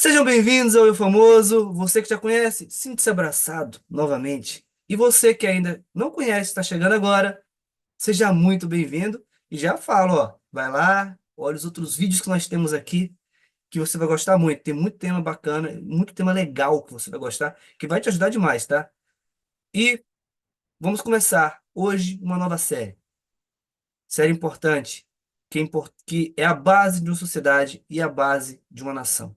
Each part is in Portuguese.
Sejam bem-vindos ao Eu Famoso. Você que já conhece, sinta-se abraçado novamente. E você que ainda não conhece, está chegando agora, seja muito bem-vindo. E já falo, ó, vai lá, olha os outros vídeos que nós temos aqui, que você vai gostar muito. Tem muito tema bacana, muito tema legal que você vai gostar, que vai te ajudar demais, tá? E vamos começar hoje uma nova série. Série importante, que é a base de uma sociedade e a base de uma nação,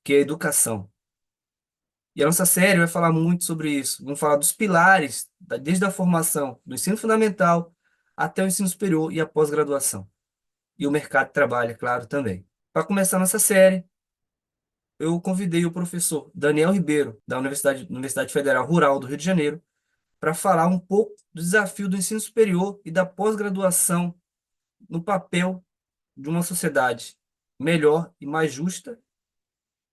que é a educação. E a nossa série vai falar muito sobre isso. Vamos falar dos pilares, desde a formação do ensino fundamental até o ensino superior e a pós-graduação. E o mercado de trabalho, é claro, também. Para começar nossa série, eu convidei o professor Daniel Ribeiro, da Universidade Federal Rural do Rio de Janeiro, para falar um pouco do desafio do ensino superior e da pós-graduação no papel de uma sociedade melhor e mais justa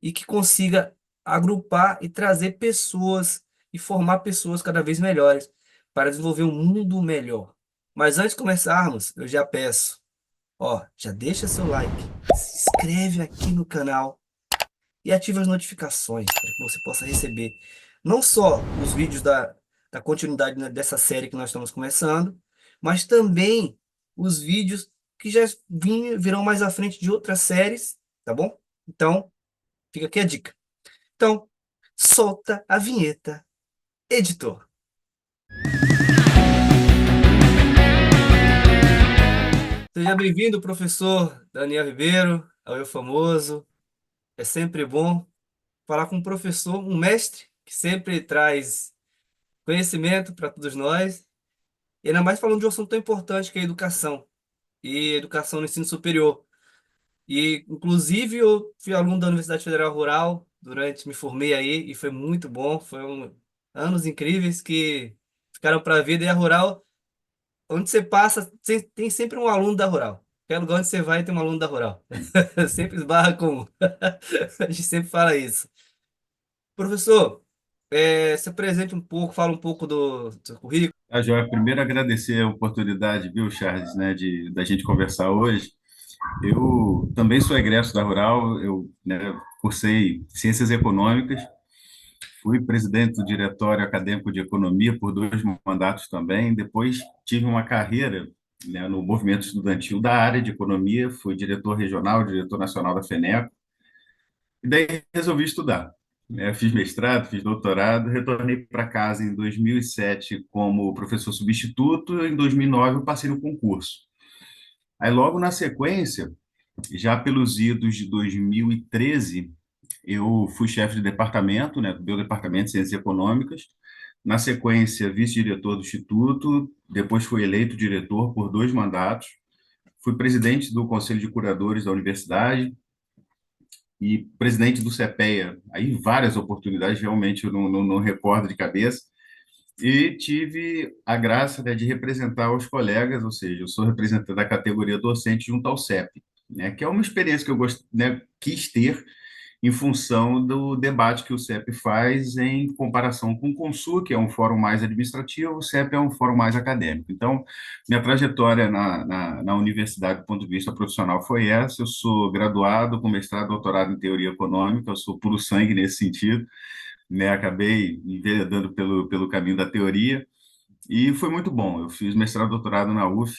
e que consiga agrupar e trazer pessoas e formar pessoas cada vez melhores para desenvolver um mundo melhor. Mas antes de começarmos, eu já peço, ó, já deixa seu like, se inscreve aqui no canal e ativa as notificações para que você possa receber não só os vídeos da continuidade, né, dessa série que nós estamos começando, mas também os vídeos que já virão mais à frente de outras séries, tá bom? Então, fica aqui a dica. Então, solta a vinheta, editor. Seja bem-vindo, professor Daniel Ribeiro, ao Eu Famoso. É sempre bom falar com um professor, um mestre, que sempre traz conhecimento para todos nós, e ainda mais falando de um assunto tão importante que é a educação, e educação no ensino superior. E, inclusive, eu fui aluno da Universidade Federal Rural, me formei aí, e foi muito bom, anos incríveis que ficaram para a vida, e a Rural. Onde você passa, tem sempre um aluno da Rural. Qualquer lugar onde você vai, tem um aluno da Rural. Sempre esbarra com um. A gente sempre fala isso. Professor, se apresente um pouco, fala um pouco do seu currículo. Joia, primeiro agradecer a oportunidade, viu, Charles, né, da gente conversar hoje. Eu também sou egresso da Rural, eu, né, cursei Ciências Econômicas, fui presidente do Diretório Acadêmico de Economia por 2 mandatos também, depois tive uma carreira, né, no movimento estudantil da área de economia, fui diretor regional, diretor nacional da FENECO, e daí resolvi estudar. Né? Fiz mestrado, fiz doutorado, retornei para casa em 2007 como professor substituto, em 2009 eu passei no concurso. Aí logo na sequência, já pelos idos de 2013, eu fui chefe de departamento, né, do meu departamento de Ciências Econômicas, na sequência vice-diretor do Instituto, depois fui eleito diretor por 2 mandatos, fui presidente do Conselho de Curadores da Universidade, e presidente do CEPEA, aí várias oportunidades, realmente eu não recordo de cabeça, e tive a graça, né, de representar os colegas, ou seja, eu sou representante da categoria docente junto ao CEP, né, que é uma experiência que eu né, quis ter em função do debate que o CEP faz em comparação com o Consul, que é um fórum mais administrativo, o CEP é um fórum mais acadêmico. Então, minha trajetória na universidade, do ponto de vista profissional, foi essa. Eu sou graduado com mestrado e doutorado em teoria econômica, eu sou puro sangue nesse sentido, né? Acabei enveredando pelo caminho da teoria, e foi muito bom. Eu fiz mestrado e doutorado na UF,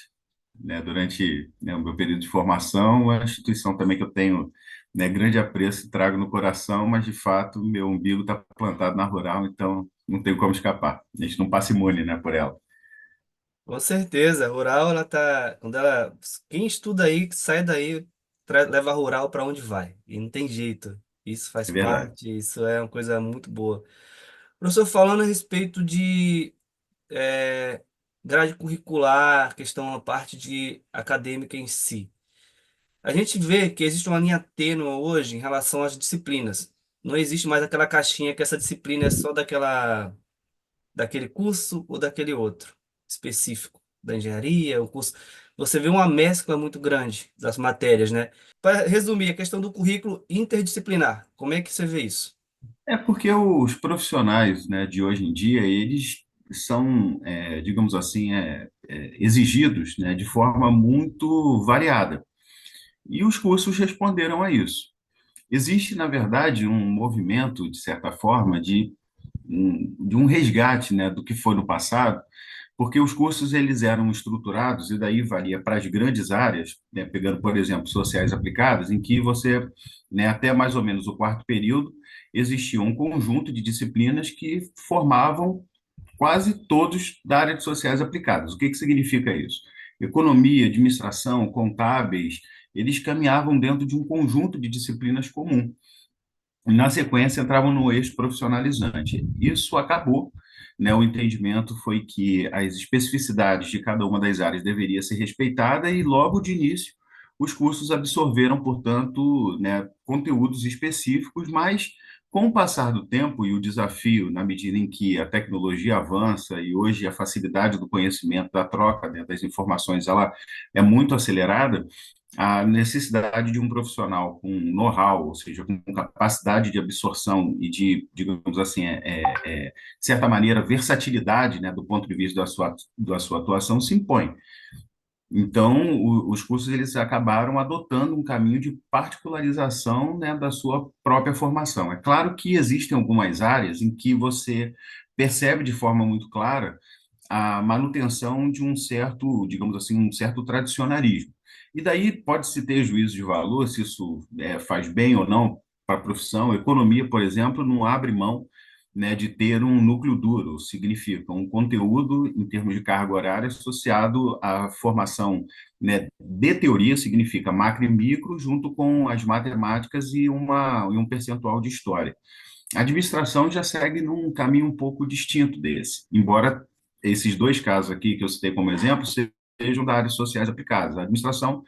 né, durante, né, o meu período de formação, uma instituição também que eu tenho, né, grande apreço e trago no coração, mas de fato meu umbigo está plantado na rural, então não tem como escapar. A gente não passa imune, né, por ela. Com certeza, a Rural, ela tá. Quem estuda aí, que sai daí, leva a Rural para onde vai. E não tem jeito. Isso faz É verdade. parte, isso é uma coisa muito boa. Professor, falando a respeito de é, grade curricular, questão, a parte de acadêmica em si. A gente vê que existe uma linha tênue hoje em relação às disciplinas. Não existe mais aquela caixinha que essa disciplina é só daquele curso ou daquele outro específico, da engenharia, o curso. Você vê uma mescla muito grande das matérias, né? Para resumir, a questão do currículo interdisciplinar, como é que você vê isso? É porque os profissionais, né, de hoje em dia, eles são, digamos assim, exigidos, né, de forma muito variada. E os cursos responderam a isso. existe, na verdade, um movimento, de certa forma, de um resgate, né, do que foi no passado, porque os cursos eles eram estruturados, e daí varia para as grandes áreas, né, pegando, por exemplo, sociais aplicadas, em que você, né, até mais ou menos o quarto período, existia um conjunto de disciplinas que formavam quase todos da área de sociais aplicadas. O que que significa isso? Economia, administração, contábeis, eles caminhavam dentro de um conjunto de disciplinas comum. Na sequência, entravam no eixo profissionalizante. Isso acabou, né? O entendimento foi que as especificidades de cada uma das áreas deveria ser respeitada e, logo de início, os cursos absorveram, portanto, né, conteúdos específicos, mas com o passar do tempo e o desafio, na medida em que a tecnologia avança e hoje a facilidade do conhecimento, da troca, né, das informações, ela é muito acelerada, a necessidade de um profissional com know-how, ou seja, com capacidade de absorção e de, digamos assim, de certa maneira, versatilidade, né, do ponto de vista da sua atuação, se impõe. Então, os cursos eles acabaram adotando um caminho de particularização, né, da sua própria formação. É claro que existem algumas áreas em que você percebe de forma muito clara a manutenção de um certo, digamos assim, um certo tradicionalismo. E daí pode-se ter juízo de valor, se isso faz bem ou não para a profissão. Economia, por exemplo, não abre mão, né, de ter um núcleo duro, significa um conteúdo em termos de carga horária associado à formação, né, de teoria, significa macro e micro, junto com as matemáticas e um percentual de história. A administração já segue num caminho um pouco distinto desse, embora esses dois casos aqui que eu citei como exemplo sejam da área de sociais aplicadas. A administração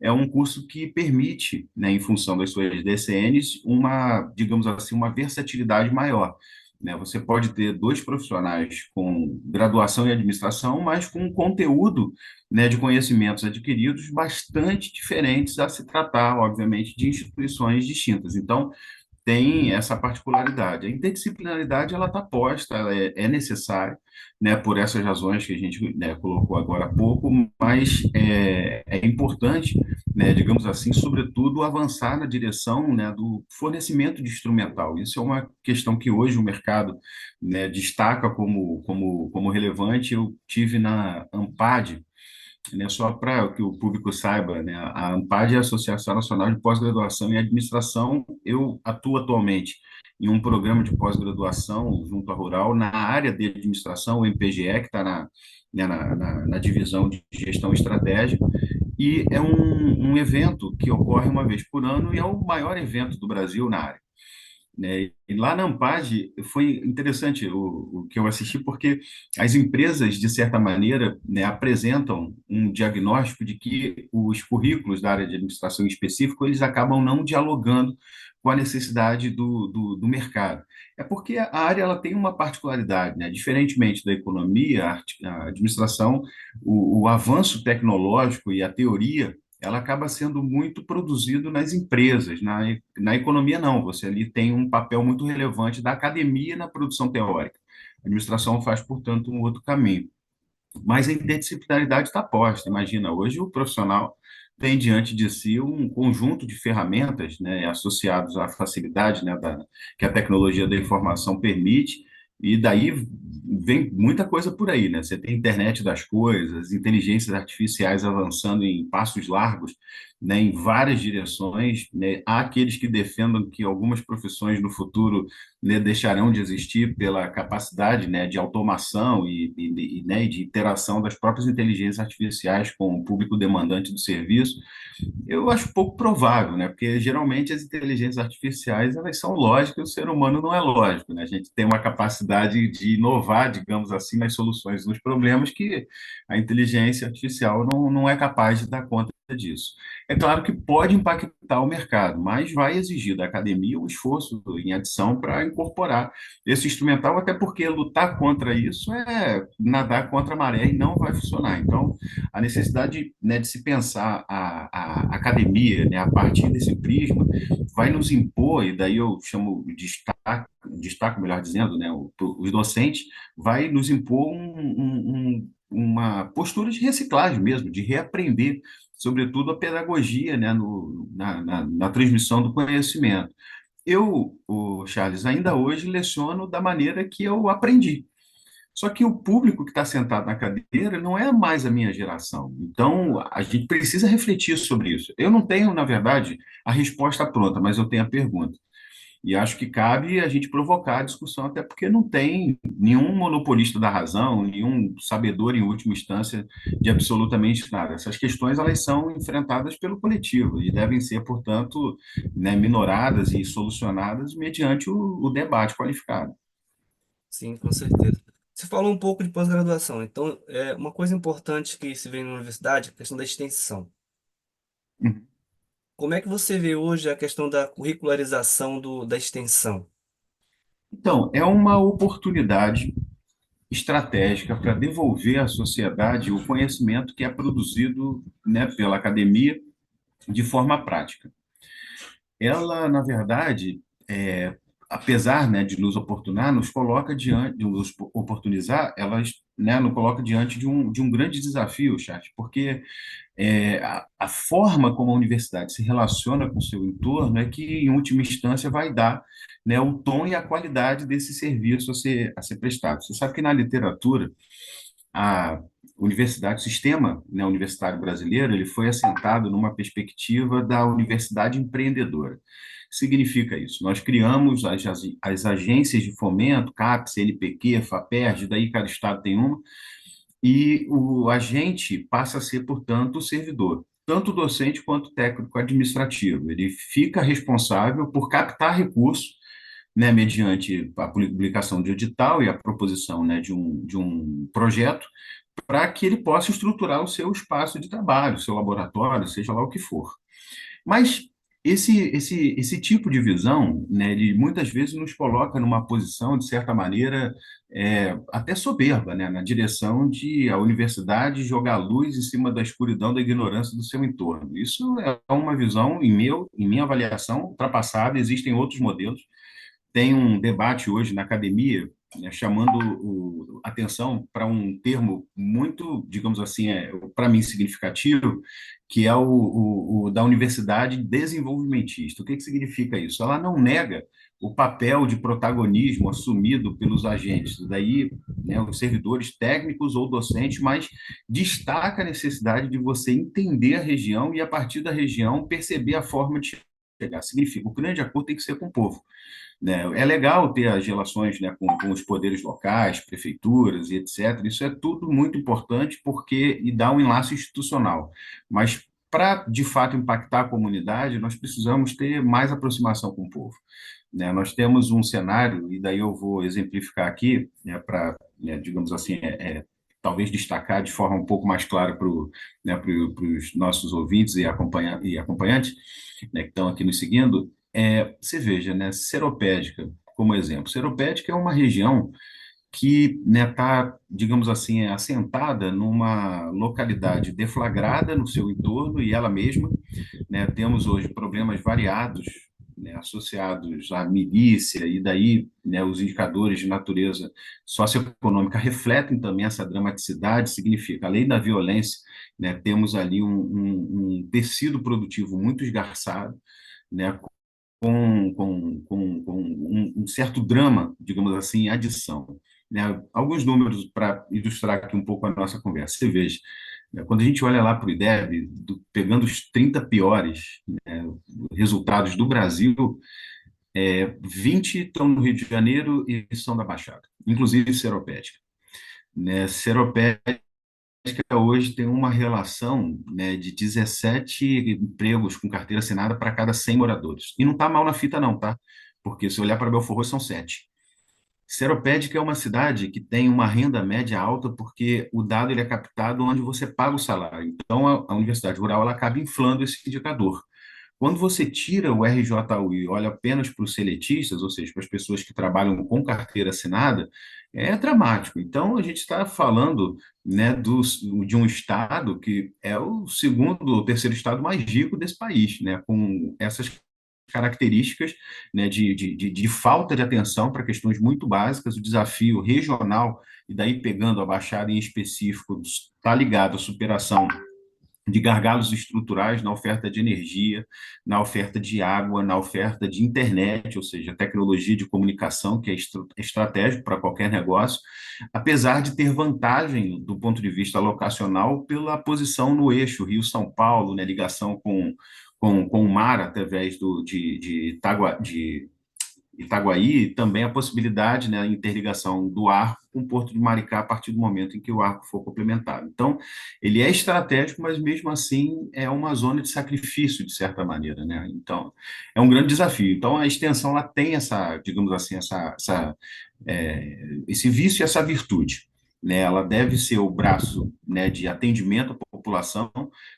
é um curso que permite, né, em função das suas DCNs, uma, digamos assim, uma versatilidade maior. Né? Você pode ter dois profissionais com graduação em administração, mas com um conteúdo, né, de conhecimentos adquiridos bastante diferentes a se tratar, obviamente, de instituições distintas. Então, tem essa particularidade. A interdisciplinaridade ela está posta, ela é necessária, né, por essas razões que a gente, né, colocou agora há pouco, mas é importante, né, digamos assim, sobretudo avançar na direção, né, do fornecimento de instrumental. Isso é uma questão que hoje o mercado, né, destaca como relevante. Eu tive na Ampad, né, só para que o público saiba, né, a ANPAD é a Associação Nacional de Pós-Graduação em Administração. Eu atuo atualmente em um programa de pós-graduação junto à Rural na área de administração, o MPGE, que está na divisão de gestão estratégica, e é um evento que ocorre uma vez por ano e é o maior evento do Brasil na área, né? E lá na Ampad foi interessante o que eu assisti, porque as empresas, de certa maneira, né, apresentam um diagnóstico de que os currículos da área de administração em específico, eles acabam não dialogando com a necessidade do mercado. É porque a área ela tem uma particularidade, né? Diferentemente da economia, a administração, o avanço tecnológico e a teoria ela acaba sendo muito produzido nas empresas. Na economia, não. Você ali tem um papel muito relevante da academia na produção teórica. A administração faz, portanto, um outro caminho. Mas a interdisciplinaridade está posta. Imagina, hoje o profissional tem diante de si um conjunto de ferramentas, né, associados à facilidade, né, que a tecnologia da informação permite, e daí vem muita coisa por aí, né? Você tem internet das coisas, inteligências artificiais avançando em passos largos, né, em várias direções, né? Há aqueles que defendam que algumas profissões no futuro, né, deixarão de existir pela capacidade, né, de automação né, de interação das próprias inteligências artificiais com o público demandante do serviço. Eu acho pouco provável, né? Porque geralmente as inteligências artificiais elas são lógicas, o ser humano não é lógico, né? A gente tem uma capacidade de inovar, digamos assim, nas soluções dos problemas que a inteligência artificial não é capaz de dar conta disso. É claro que pode impactar o mercado, mas vai exigir da academia um esforço em adição para incorporar esse instrumental, até porque lutar contra isso é nadar contra a maré e não vai funcionar. Então, a necessidade, né, de se pensar a academia, né, a partir desse prisma, vai nos impor, e daí eu chamo de destaco, melhor dizendo, né, os docentes, vai nos impor uma postura de reciclagem mesmo, de reaprender sobretudo a pedagogia, né, na transmissão do conhecimento. Eu, Charles, ainda hoje leciono da maneira que eu aprendi. Só que o público que está sentado na cadeira não é mais a minha geração. Então, a gente precisa refletir sobre isso. Eu não tenho, na verdade, a resposta pronta, mas eu tenho a pergunta. E acho que cabe a gente provocar a discussão, até porque não tem nenhum monopolista da razão, nenhum sabedor, em última instância, de absolutamente nada. Essas questões, elas são enfrentadas pelo coletivo e devem ser, portanto, né, minoradas e solucionadas mediante o debate qualificado. Sim, com certeza. Você falou um pouco de pós-graduação, então uma coisa importante que se vê na universidade é a questão da extensão. Como é que você vê hoje a questão da curricularização da extensão? Então, é uma oportunidade estratégica para devolver à sociedade o conhecimento que é produzido, né, pela academia de forma prática. Ela, na verdade, apesar, né, de nos oportunar, nos coloca diante, de nos oportunizar, elas, né, nos coloca diante de um grande desafio, chat, porque a forma como a universidade se relaciona com o seu entorno é que, em última instância, vai dar, né, o tom e a qualidade desse serviço a ser prestado. Você sabe que na literatura, a universidade, o sistema, né, universitário brasileiro, ele foi assentado numa perspectiva da universidade empreendedora. Significa isso. Nós criamos as agências de fomento, CAPES, CNPq, FAPERJ, daí cada estado tem uma, e o agente passa a ser, portanto, o servidor, tanto docente quanto técnico administrativo. Ele fica responsável por captar recursos, né, mediante a publicação de edital e a proposição, né, de um projeto, para que ele possa estruturar o seu espaço de trabalho, o seu laboratório, seja lá o que for. Mas esse tipo de visão, né, ele muitas vezes nos coloca numa posição, de certa maneira, até soberba, né, na direção de a universidade jogar luz em cima da escuridão da ignorância do seu entorno. Isso é uma visão, em minha avaliação, ultrapassada. Existem outros modelos. Tem um debate hoje na academia, né, chamando atenção para um termo muito, digamos assim, para mim significativo, que é o da universidade desenvolvimentista. O que significa isso? Ela não nega o papel de protagonismo assumido pelos agentes, daí, né, os servidores técnicos ou docentes, mas destaca a necessidade de você entender a região e, a partir da região, perceber a forma de chegar. Significa, o grande acordo tem que ser com o povo, né? É legal ter as relações, né, com os poderes locais, prefeituras e etc. Isso é tudo muito importante porque e dá um enlace institucional. Mas para de fato impactar a comunidade, nós precisamos ter mais aproximação com o povo, né? Nós temos um cenário, e daí eu vou exemplificar aqui, né, para, né, digamos assim, talvez destacar de forma um pouco mais clara para, né, os nossos ouvintes e acompanhantes, né, que estão aqui nos seguindo. Você veja, né, Seropédica, como exemplo. Seropédica é uma região que, né, está, digamos assim, assentada numa localidade deflagrada no seu entorno e ela mesma, né, temos hoje problemas variados, né, associados à milícia, e daí, né, os indicadores de natureza socioeconômica refletem também essa dramaticidade. Significa, além da violência, né, temos ali um tecido produtivo muito esgarçado, né, com um certo drama, digamos assim, em adição, né? Alguns números para ilustrar aqui um pouco a nossa conversa. Você veja, né, quando a gente olha lá para o IDEB, pegando os 30 piores, né, resultados do Brasil, 20 estão no Rio de Janeiro e são da Baixada, inclusive Seropédica. Né? Seropédica hoje tem uma relação, né, de 17 empregos com carteira assinada para cada 100 moradores. E não está mal na fita, não, tá? Porque se olhar para Belfor Roxo, são 7. Seropédica é uma cidade que tem uma renda média alta porque o dado ele é captado onde você paga o salário. Então, a Universidade Rural ela acaba inflando esse indicador. Quando você tira o RJU e olha apenas para os seletistas, ou seja, para as pessoas que trabalham com carteira assinada, é dramático. Então, a gente está falando, né, de um estado que é o segundo ou terceiro estado mais rico desse país, né, com essas características, né, de falta de atenção para questões muito básicas. O desafio regional, e daí pegando a Baixada em específico, está ligado à superação de gargalos estruturais na oferta de energia, na oferta de água, na oferta de internet, ou seja, tecnologia de comunicação, que é estratégico para qualquer negócio, apesar de ter vantagem do ponto de vista locacional pela posição no eixo Rio-São Paulo, né, ligação com o mar através de Itaguaí, também a possibilidade, né, a interligação do arco com o Porto de Maricá a partir do momento em que o arco for complementado. Então, ele é estratégico, mas mesmo assim é uma zona de sacrifício, de certa maneira, né? Então, é um grande desafio. Então, a extensão ela tem essa, digamos assim, esse vício e essa virtude. Né, ela deve ser o braço, né, de atendimento à população,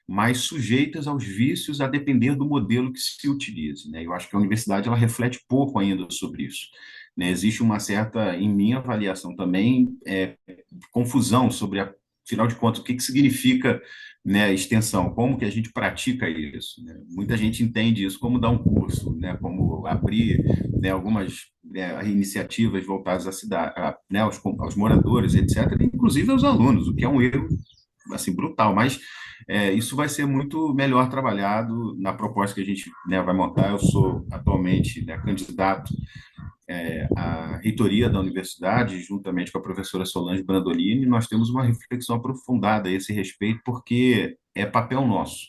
mas sujeitas aos vícios a depender do modelo que se utilize. Né? Eu acho que a universidade ela reflete pouco ainda sobre isso. Né? Existe uma certa, em minha avaliação também, confusão sobre, afinal de contas, o que, que significa, né, extensão, como que a gente pratica isso. Né? Muita gente entende isso como dar um curso, né, como abrir, né, algumas, iniciativas voltadas à cidade, né, aos moradores, etc., inclusive aos alunos, o que é um erro assim brutal, mas isso vai ser muito melhor trabalhado na proposta que a gente, né, vai montar. Eu sou atualmente, né, candidato à reitoria da universidade, juntamente com a professora Solange Brandolini, e nós temos uma reflexão aprofundada a esse respeito, porque é papel nosso.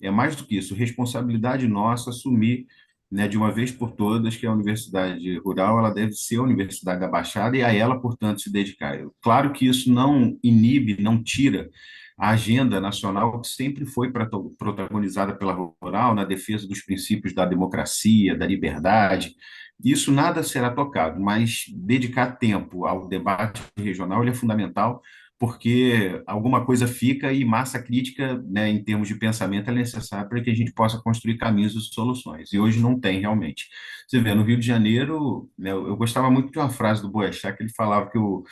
É mais do que isso, responsabilidade nossa assumir, né, de uma vez por todas que a universidade rural ela deve ser a universidade da Baixada e a ela, portanto, se dedicar. Claro que isso não inibe, não tira a agenda nacional que sempre foi protagonizada pela rural na defesa dos princípios da democracia, da liberdade. Isso nada será tocado, mas dedicar tempo ao debate regional ele é fundamental, porque alguma coisa fica e massa crítica, né, em termos de pensamento, é necessária para que a gente possa construir caminhos e soluções. E hoje não tem realmente. Você vê, no Rio de Janeiro, né, eu gostava muito de uma frase do Boechat, que ele falava que o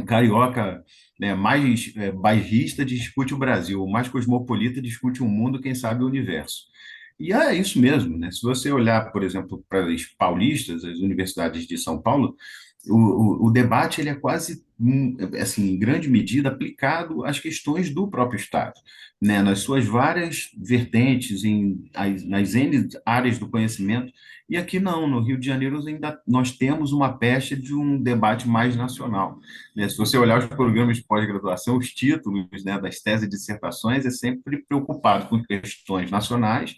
carioca, né, mais bairrista discute o Brasil, o mais cosmopolita discute o mundo, quem sabe o universo. E é isso mesmo, né? Se você olhar, por exemplo, para os paulistas, as universidades de São Paulo, o debate ele é quase, assim, em grande medida, aplicado às questões do próprio Estado, né? Nas suas várias vertentes, nas N áreas do conhecimento, e aqui não, no Rio de Janeiro ainda nós temos uma pecha de um debate mais nacional. Né? Se você olhar os programas de pós-graduação, os títulos, né, das teses e dissertações é sempre preocupado com questões nacionais,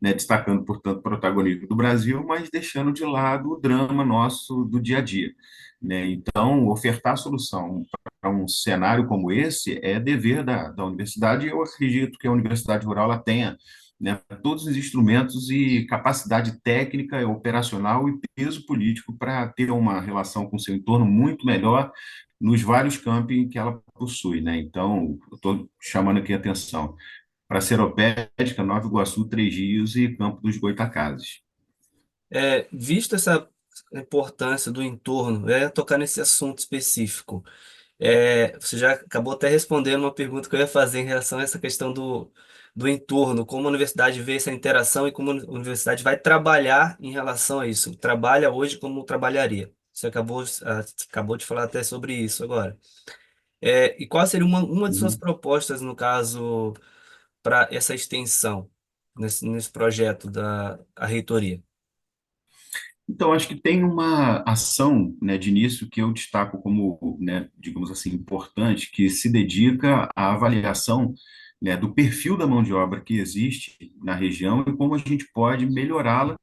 né, destacando, portanto, o protagonismo do Brasil, mas deixando de lado o drama nosso do dia a dia. Né? Então, ofertar solução para um cenário como esse é dever da universidade, e eu acredito que a Universidade Rural ela tenha, né, todos os instrumentos e capacidade técnica, operacional e peso político para ter uma relação com o seu entorno muito melhor nos vários campi que ela possui, né? Então, eu estou chamando aqui a atenção para Seropédica, Nova Iguaçu, Três Rios e Campo dos Goitacazes. Visto essa importância do entorno, tocar nesse assunto específico. Você já acabou até respondendo uma pergunta que eu ia fazer em relação a essa questão do entorno, como a universidade vê essa interação e como a universidade vai trabalhar em relação a isso. Trabalha hoje como trabalharia. Você acabou de falar até sobre isso agora. E qual seria uma de suas Uhum. propostas, no caso, para essa extensão, nesse projeto da a reitoria? Então, acho que tem uma ação, né, de início que eu destaco como, né, digamos assim, importante, que se dedica à avaliação, né, do perfil da mão de obra que existe na região e como a gente pode melhorá-la,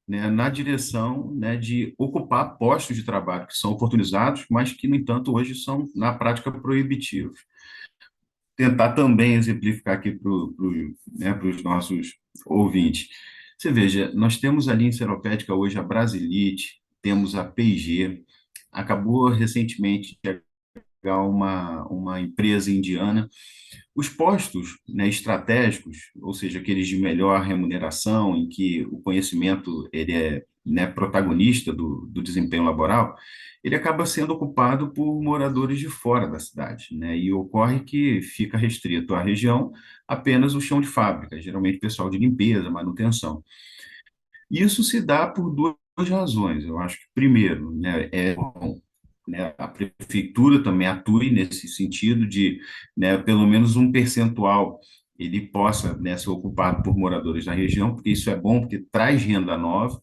né, na direção, né, de ocupar postos de trabalho que são oportunizados, mas que, no entanto, hoje são, na prática, proibitivos. Tentar também exemplificar aqui para os nossos ouvintes. Você veja, nós temos ali em Seropédica hoje a Brasilite, temos a P&G, acabou recentemente de chegar uma empresa indiana. Os postos, né, estratégicos, ou seja, aqueles de melhor remuneração, em que o conhecimento ele é, né, protagonista do desempenho laboral, ele acaba sendo ocupado por moradores de fora da cidade, né? E ocorre que fica restrito à região apenas o chão de fábrica, geralmente pessoal de limpeza, manutenção. Isso se dá por duas razões. Eu acho que, primeiro, né, né, a prefeitura também atue nesse sentido de, né, pelo menos um percentual ele possa, né, ser ocupado por moradores da região, porque isso é bom, porque traz renda nova,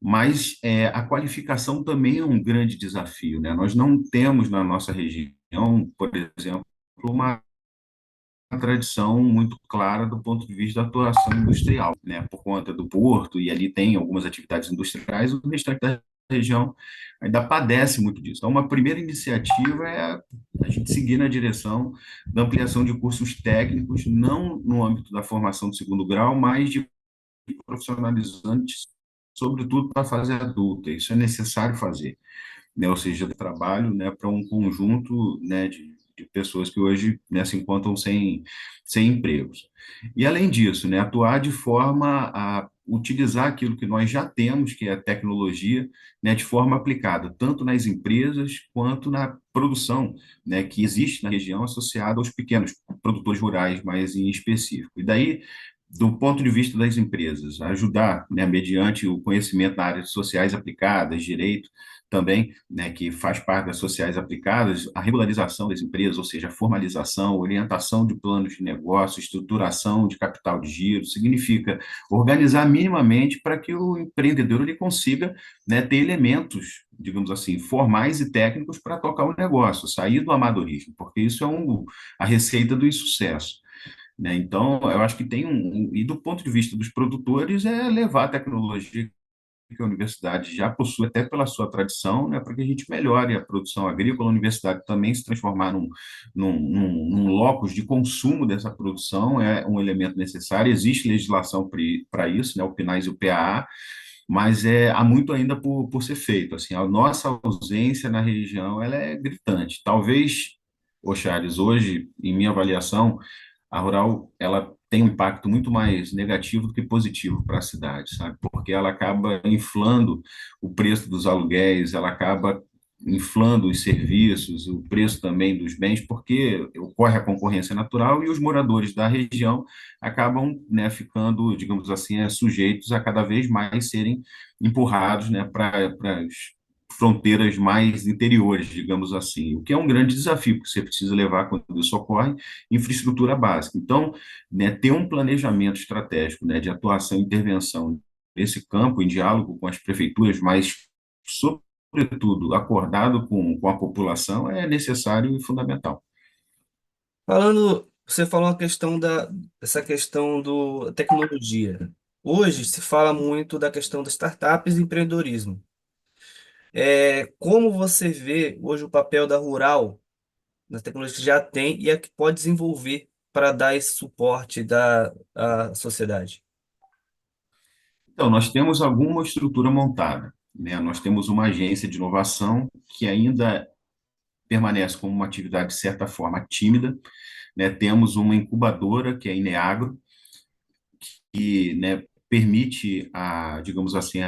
mas a qualificação também é um grande desafio, né? Nós não temos na nossa região, por exemplo, uma tradição muito clara do ponto de vista da atuação industrial, né? Por conta do porto, e ali tem algumas atividades industriais, o restante da região ainda padece muito disso. Então, uma primeira iniciativa é a gente seguir na direção da ampliação de cursos técnicos, não no âmbito da formação do segundo grau, mas de profissionalizantes, sobretudo para a fase adulta. Isso é necessário fazer, né? Ou seja, trabalho, né, para um conjunto, né, de pessoas que hoje, né, se encontram sem empregos. E, além disso, né, atuar de forma a utilizar aquilo que nós já temos, que é a tecnologia, né, de forma aplicada, tanto nas empresas quanto na produção, né, que existe na região associada aos pequenos produtores rurais, mais em específico. E daí, do ponto de vista das empresas, ajudar, né, mediante o conhecimento na área de sociais aplicadas, direito, também, né, que faz parte das sociais aplicadas, a regularização das empresas, ou seja, a formalização, orientação de planos de negócio, estruturação de capital de giro, significa organizar minimamente para que o empreendedor ele consiga, né, ter elementos, digamos assim, formais e técnicos para tocar o negócio, sair do amadorismo, porque isso é a receita do insucesso. Né? Então, eu acho que tem e do ponto de vista dos produtores, é levar a tecnologia que a universidade já possui, até pela sua tradição, né, para que a gente melhore a produção agrícola, a universidade também se transformar num locus de consumo dessa produção é um elemento necessário, existe legislação para isso, né, o PNAS e o PAA, mas há muito ainda por ser feito, assim, a nossa ausência na região, ela é gritante, talvez, ô Charles, hoje, em minha avaliação, a rural ela tem um impacto muito mais negativo do que positivo para a cidade, sabe? Porque ela acaba inflando o preço dos aluguéis, ela acaba inflando os serviços, o preço também dos bens, porque ocorre a concorrência natural e os moradores da região acabam, né, ficando, digamos assim, sujeitos a cada vez mais serem empurrados, né, para fronteiras mais interiores, digamos assim, o que é um grande desafio, porque você precisa levar, quando isso ocorre, infraestrutura básica. Então, né, ter um planejamento estratégico, né, de atuação e intervenção nesse campo, em diálogo com as prefeituras, mas, sobretudo, acordado com a população, é necessário e fundamental. Você falou a questão essa questão do tecnologia. Hoje se fala muito da questão das startups e empreendedorismo. Como você vê hoje o papel da Rural na tecnologia que já tem e a que pode desenvolver para dar esse suporte à sociedade? Então, nós temos alguma estrutura montada, né? Nós temos uma agência de inovação que ainda permanece como uma atividade, de certa forma, tímida, né? Temos uma incubadora, que é a Ineagro, que, né, permite, digamos assim,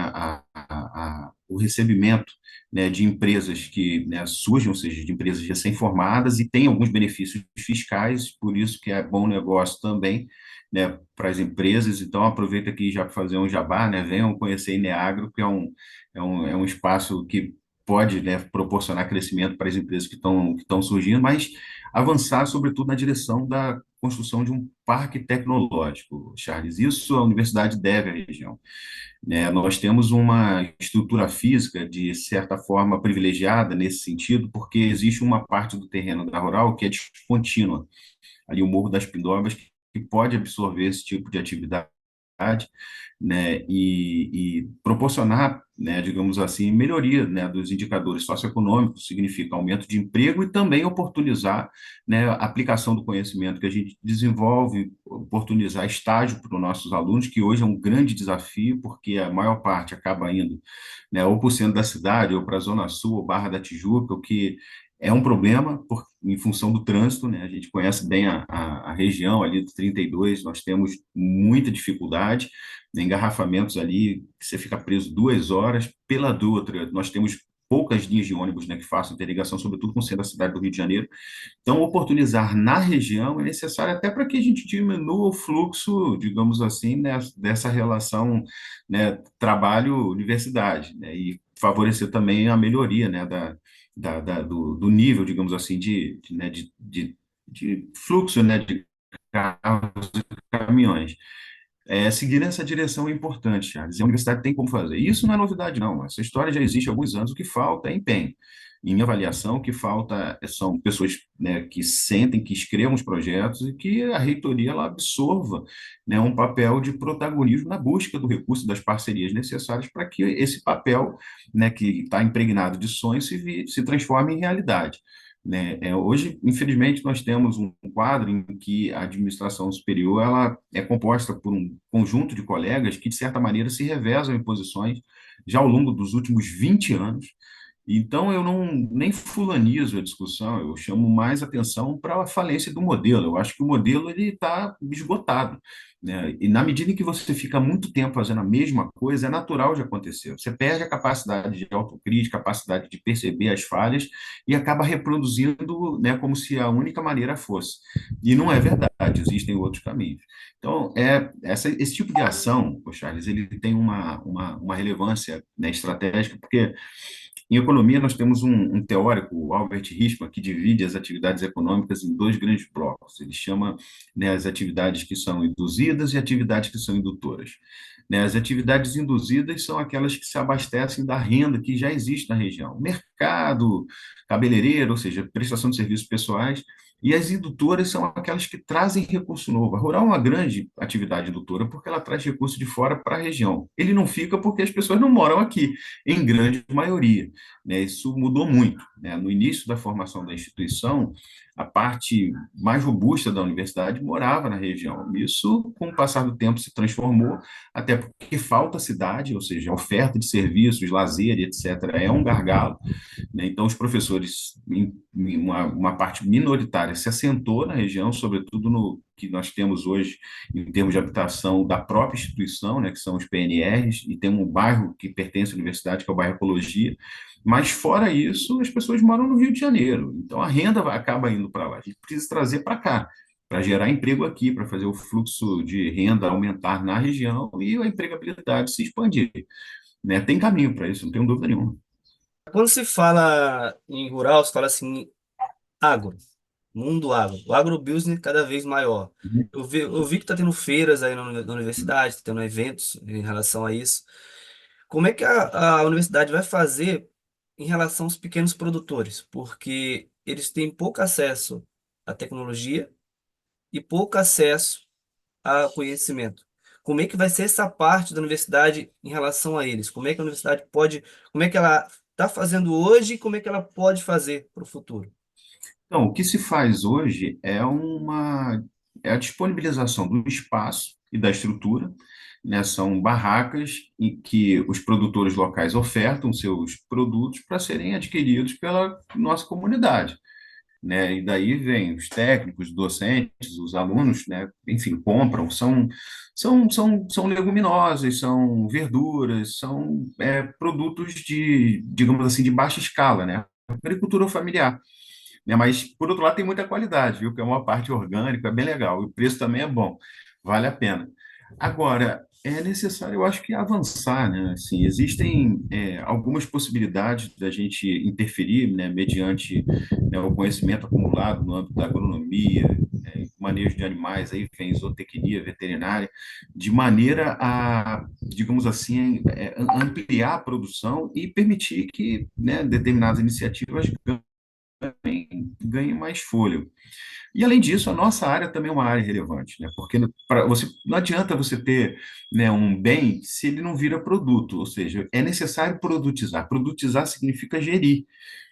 o recebimento, né, de empresas que, né, surgem, ou seja, de empresas recém-formadas e tem alguns benefícios fiscais, por isso que é bom negócio também, né, para as empresas. Então, aproveita aqui já para fazer um jabá, né, venham conhecer a Ineagro, que é um espaço que pode, né, proporcionar crescimento para as empresas que estão surgindo, mas avançar, sobretudo, na direção da construção de um parque tecnológico, Charles. Isso a universidade deve à região, né? Nós temos uma estrutura física, de certa forma, privilegiada nesse sentido, porque existe uma parte do terreno da rural que é descontínua, ali o Morro das Pindobas, que pode absorver esse tipo de atividade, né, e proporcionar, né, digamos assim, melhoria, né, dos indicadores socioeconômicos, significa aumento de emprego e também oportunizar, né, a aplicação do conhecimento que a gente desenvolve, oportunizar estágio para os nossos alunos, que hoje é um grande desafio, porque a maior parte acaba indo, né, ou para o centro da cidade, ou para a Zona Sul, ou Barra da Tijuca, o que é um problema em função do trânsito, né? A gente conhece bem a região ali do 32, nós temos muita dificuldade, né, engarrafamentos ali, que você fica preso 2 horas. Pela Dutra, nós temos poucas linhas de ônibus, né, que façam interligação, sobretudo com o centro da cidade do Rio de Janeiro. Então, oportunizar na região é necessário até para que a gente diminua o fluxo, digamos assim, né, dessa relação, né, trabalho-universidade, né, e favorecer também a melhoria, né, do nível, digamos assim, de fluxo, né, de carros e caminhões. Seguir nessa direção é importante, Charles. E a universidade tem como fazer. Isso não é novidade, não. Essa história já existe há alguns anos. O que falta é empenho. Em minha avaliação, o que falta são pessoas, né, que sentem, que escrevam os projetos e que a reitoria ela absorva, né, um papel de protagonismo na busca do recurso das parcerias necessárias para que esse papel, né, que está impregnado de sonhos se transforme em realidade. Né? Hoje, infelizmente, nós temos um quadro em que a administração superior ela é composta por um conjunto de colegas que, de certa maneira, se revezam em posições já ao longo dos últimos 20 anos. Então, eu não nem fulanizo a discussão, eu chamo mais atenção para a falência do modelo. Eu acho que o modelo ele está esgotado, né? E na medida em que você fica muito tempo fazendo a mesma coisa, é natural de acontecer. Você perde a capacidade de autocrítica, a capacidade de perceber as falhas e acaba reproduzindo, né, como se a única maneira fosse. E não é verdade, existem outros caminhos. Então, esse tipo de ação, Charles, ele tem uma relevância, né, estratégica, porque em economia, nós temos um teórico, o Albert Hirschman, que divide as atividades econômicas em dois grandes blocos. Ele chama, né, as atividades que são induzidas e atividades que são indutoras. Né, as atividades induzidas são aquelas que se abastecem da renda que já existe na região. Mercado, cabeleireiro, ou seja, prestação de serviços pessoais, e as indutoras são aquelas que trazem recurso novo. A rural é uma grande atividade indutora porque ela traz recurso de fora para a região. Ele não fica porque as pessoas não moram aqui, em grande maioria, né? Isso mudou muito, né? No início da formação da instituição, a parte mais robusta da universidade morava na região. Isso, com o passar do tempo, se transformou, até porque falta cidade, ou seja, a oferta de serviços, lazer, etc., é um gargalo, né? Então, os professores, em uma parte minoritária, se assentou na região, sobretudo no que nós temos hoje em termos de habitação da própria instituição, né, que são os PNRs, e tem um bairro que pertence à universidade, que é o bairro Ecologia, mas fora isso, as pessoas moram no Rio de Janeiro, então a renda acaba indo para lá. A gente precisa trazer para cá, para gerar emprego aqui, para fazer o fluxo de renda aumentar na região e a empregabilidade se expandir, né? Tem caminho para isso, não tenho dúvida nenhuma. Quando se fala em rural, se fala assim, agro, mundo agro, o agrobusiness cada vez maior. Eu vi que está tendo feiras aí na universidade, está tendo eventos em relação a isso. Como é que a universidade vai fazer em relação aos pequenos produtores? Porque eles têm pouco acesso à tecnologia e pouco acesso a conhecimento. Como é que vai ser essa parte da universidade em relação a eles? Como é que a universidade pode, como é que ela está fazendo hoje e como é que ela pode fazer para o futuro? Então, o que se faz hoje é a disponibilização do espaço e da estrutura, né? São barracas em que os produtores locais ofertam seus produtos para serem adquiridos pela nossa comunidade, né? E daí vem os técnicos, os docentes, os alunos, né? Enfim, compram, são leguminosas, são verduras, são produtos de, digamos assim, de baixa escala, né? Agricultura familiar, né? Mas, por outro lado, tem muita qualidade, viu? Que é uma parte orgânica, é bem legal. O preço também é bom, vale a pena. Agora, é necessário, eu acho que avançar, né? Assim, existem algumas possibilidades da gente interferir, né, mediante, né, o conhecimento acumulado no âmbito da agronomia, manejo de animais, aí vem zootecnia, veterinária, de maneira a, digamos assim, ampliar a produção e permitir que, né, determinadas iniciativas ganhe mais fôlego. E, além disso, a nossa área também é uma área relevante, né? Porque não adianta você ter, né, um bem se ele não vira produto, ou seja, é necessário produtizar. Produtizar significa gerir,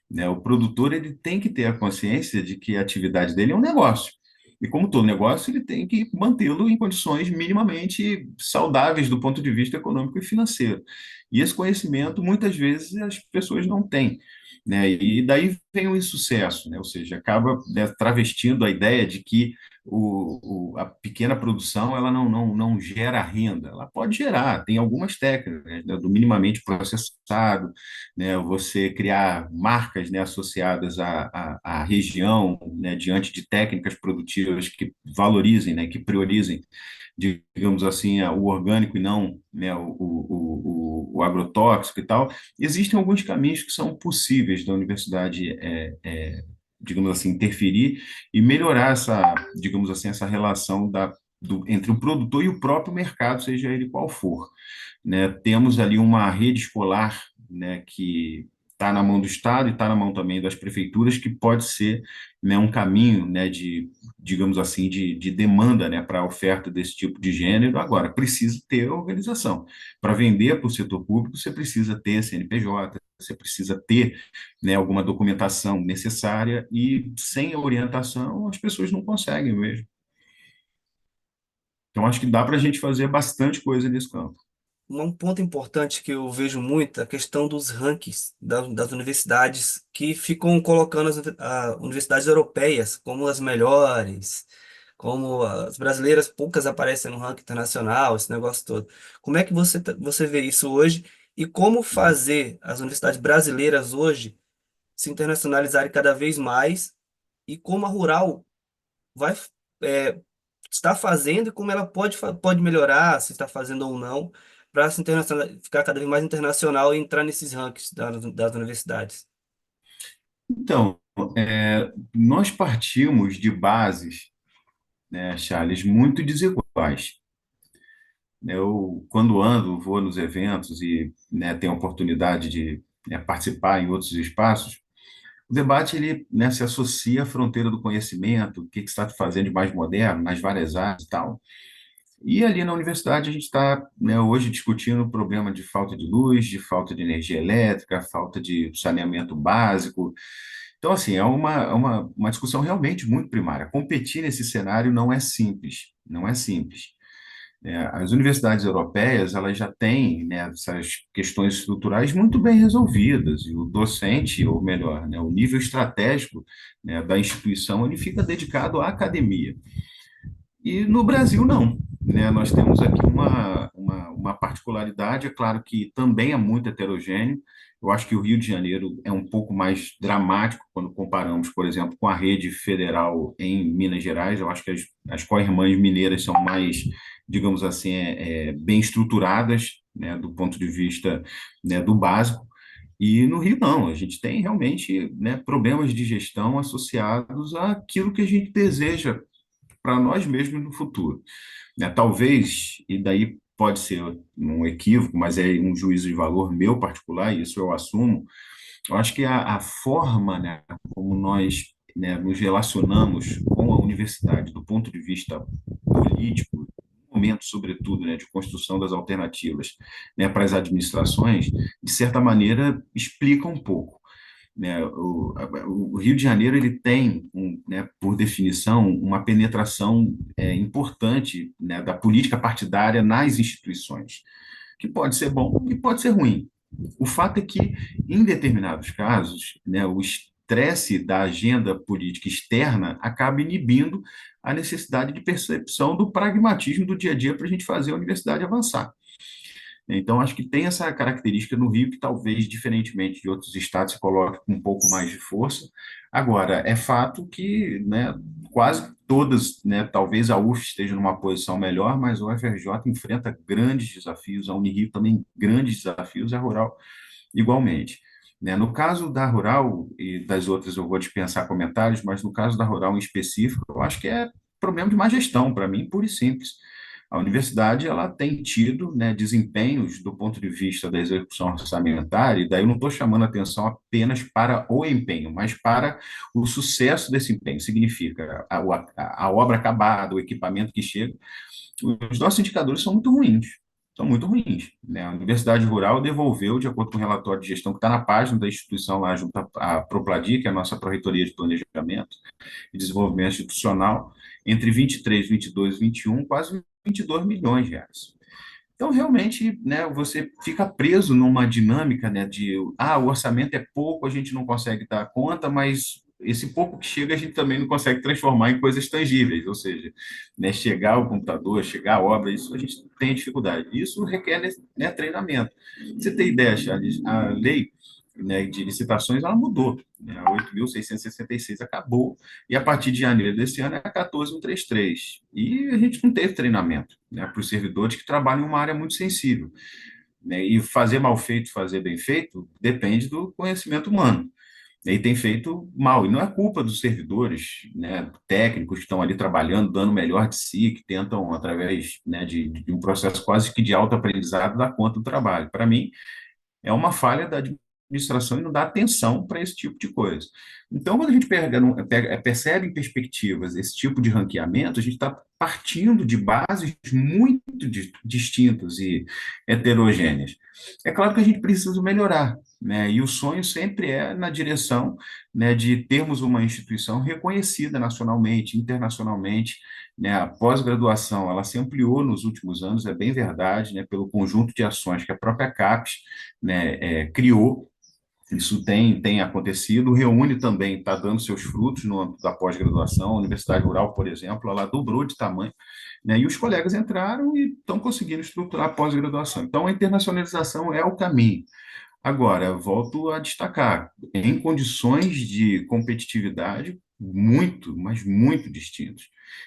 né? O produtor ele tem que ter a consciência de que a atividade dele é um negócio. E, como todo negócio, ele tem que mantê-lo em condições minimamente saudáveis do ponto de vista econômico e financeiro. E esse conhecimento, muitas vezes, as pessoas não têm, né? E daí vem o insucesso, né? Ou seja, acaba, né, travestindo a ideia de que a pequena produção ela não gera renda. Ela pode gerar, tem algumas técnicas, né, do minimamente processado, né, você criar marcas, né, associadas à região, né, diante de técnicas produtivas que valorizem, né, que priorizem, digamos assim, o orgânico e não, né, o agrotóxico e tal. Existem alguns caminhos que são possíveis da universidade, digamos assim, interferir e melhorar essa, digamos assim, essa relação entre o produtor e o próprio mercado, seja ele qual for, né? Temos ali uma rede escolar, né, que está na mão do Estado e está na mão também das prefeituras, que pode ser, né, um caminho, né, de, digamos assim, de demanda, né, para a oferta desse tipo de gênero. Agora, precisa ter organização. Para vender para o setor público, você precisa ter CNPJ, você precisa ter, né, alguma documentação necessária e sem orientação as pessoas não conseguem mesmo. Então, acho que dá para a gente fazer bastante coisa nesse campo. Um ponto importante que eu vejo muito é a questão dos rankings das universidades que ficam colocando as universidades europeias como as melhores, como as brasileiras poucas aparecem no ranking internacional, esse negócio todo. Como é que você vê isso hoje e como fazer as universidades brasileiras hoje se internacionalizarem cada vez mais e como a Rural vai é, está fazendo e como ela pode melhorar, se está fazendo ou não, para se ficar cada vez mais internacional e entrar nesses rankings das universidades. Então, nós partimos de bases, né, Charles, muito desiguais. Eu, quando ando, vou nos eventos e, né, tenho a oportunidade de, né, participar em outros espaços, o debate ele, né, se associa à fronteira do conhecimento, o que que está fazendo de mais moderno nas várias áreas e tal. E ali na universidade a gente está, né, hoje discutindo o problema de falta de luz, de falta de energia elétrica, falta de saneamento básico. Então, assim, uma discussão realmente muito primária. Competir nesse cenário não é simples, não é simples. As universidades europeias, elas já têm, né, essas questões estruturais muito bem resolvidas, e o docente, ou melhor, né, o nível estratégico, né, da instituição, ele fica dedicado à academia. E no Brasil, não. Né? Nós temos aqui uma particularidade, é claro que também é muito heterogêneo. Eu acho que o Rio de Janeiro é um pouco mais dramático quando comparamos, por exemplo, com a rede federal em Minas Gerais. Eu acho que as co-irmãs mineiras são mais, digamos assim, bem estruturadas, né, do ponto de vista, né, do básico. E no Rio, não, a gente tem realmente, né, problemas de gestão associados àquilo que a gente deseja para nós mesmos no futuro. Né? Talvez, e daí pode ser um equívoco, mas é um juízo de valor meu particular, e isso eu assumo, eu acho que a forma, né, como nós, né, nos relacionamos com a universidade do ponto de vista político, no momento, sobretudo, né, de construção das alternativas, né, para as administrações, de certa maneira, explica um pouco, né? O Rio de Janeiro ele tem, né, por definição, uma penetração importante, né, da política partidária nas instituições, que pode ser bom e pode ser ruim. O fato é que, em determinados casos, né, o estresse da agenda política externa acaba inibindo a necessidade de percepção do pragmatismo do dia a dia para a gente fazer a universidade avançar. Então, acho que tem essa característica no Rio que talvez, diferentemente de outros estados, se coloque com um pouco mais de força. Agora, é fato que, né, quase todas, né, talvez a UF esteja numa posição melhor, mas o FRJ enfrenta grandes desafios, a Unirio também grandes desafios, a Rural igualmente. Né? No caso da Rural e das outras eu vou dispensar comentários, mas no caso da Rural em específico, eu acho que é problema de má gestão, para mim, puro e simples. A universidade ela tem tido, né, desempenhos do ponto de vista da execução orçamentária, e daí eu não estou chamando atenção apenas para o empenho, mas para o sucesso desse empenho. Significa a obra acabada, o equipamento que chega. Os nossos indicadores são muito ruins. Né? A Universidade Rural devolveu, de acordo com o relatório de gestão que está na página da instituição lá junto à Propladir, que é a nossa Pró-Reitoria de Planejamento e Desenvolvimento Institucional, entre 23, 22 e 21, quase 22 milhões de reais. Então, realmente, né, você fica preso numa dinâmica, né, de, o orçamento é pouco, a gente não consegue dar conta, mas esse pouco que chega a gente também não consegue transformar em coisas tangíveis, ou seja, né, chegar ao computador, chegar à obra, isso a gente tem dificuldade. Isso requer, né, treinamento. Pra você tem ideia, Charles, a lei, né, de licitações, ela mudou, né, a 8.666 acabou, e a partir de janeiro desse ano é a 14.133. E a gente não teve treinamento, né, para os servidores que trabalham em uma área muito sensível, né, e fazer mal feito, fazer bem feito, depende do conhecimento humano. E tem feito mal. E não é culpa dos servidores, né, técnicos que estão ali trabalhando, dando o melhor de si, que tentam, através, né, de um processo quase que de autoaprendizado, dar conta do trabalho. Para mim, é uma falha da administração e não dá atenção para esse tipo de coisa. Então, quando a gente percebe em perspectivas esse tipo de ranqueamento, a gente está partindo de bases muito distintas e heterogêneas. É claro que a gente precisa melhorar, né? E o sonho sempre é na direção, né, de termos uma instituição reconhecida nacionalmente, internacionalmente, né? A pós-graduação, ela se ampliou nos últimos anos, é bem verdade, né, pelo conjunto de ações que a própria CAPES, né, criou. Isso tem acontecido, reúne também, está dando seus frutos no âmbito da pós-graduação. A Universidade Rural, por exemplo, ela dobrou de tamanho, né, e os colegas entraram e estão conseguindo estruturar a pós-graduação. Então, a internacionalização é o caminho. Agora, volto a destacar, em condições de competitividade muito, mas muito distintas.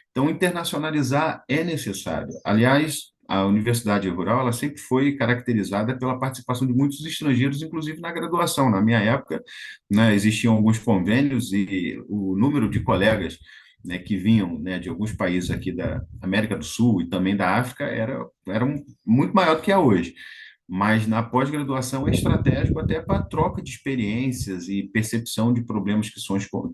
Então, internacionalizar é necessário. Aliás, a Universidade Rural, ela sempre foi caracterizada pela participação de muitos estrangeiros, inclusive na graduação. Na minha época, né, existiam alguns convênios e o número de colegas, né, que vinham, né, de alguns países aqui da América do Sul e também da África era muito maior do que é hoje. Mas na pós-graduação é estratégico até para troca de experiências e percepção de problemas que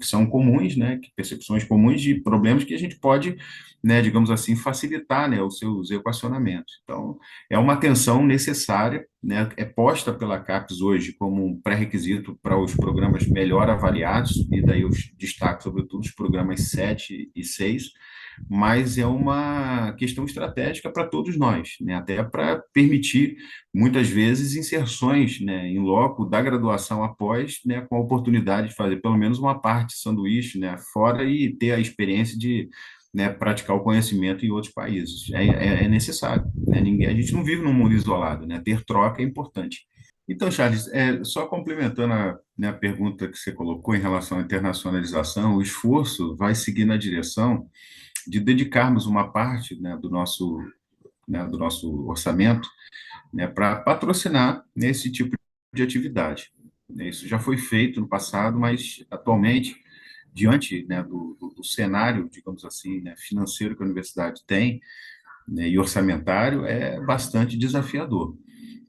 são comuns, né? Que percepções comuns de problemas que a gente pode, né, digamos assim, facilitar, né, os seus equacionamentos. Então, é uma atenção necessária, né? É posta pela CAPES hoje como um pré-requisito para os programas melhor avaliados, e daí eu destaco, sobretudo, os programas 7 e 6, mas é uma questão estratégica para todos nós, né? Até para permitir, muitas vezes, inserções, né, em loco da graduação após, né, com a oportunidade de fazer pelo menos uma parte sanduíche, né, fora e ter a experiência de, né, praticar o conhecimento em outros países. É necessário, né? A gente não vive num mundo isolado, né? Ter troca é importante. Então, Charles, só complementando né, a pergunta que você colocou em relação à internacionalização, o esforço vai seguir na direção de dedicarmos uma parte, né, do nosso orçamento, né, para patrocinar esse tipo de atividade. Isso já foi feito no passado, mas atualmente, diante, né, do cenário, digamos assim, né, financeiro que a universidade tem, né, e orçamentário, é bastante desafiador.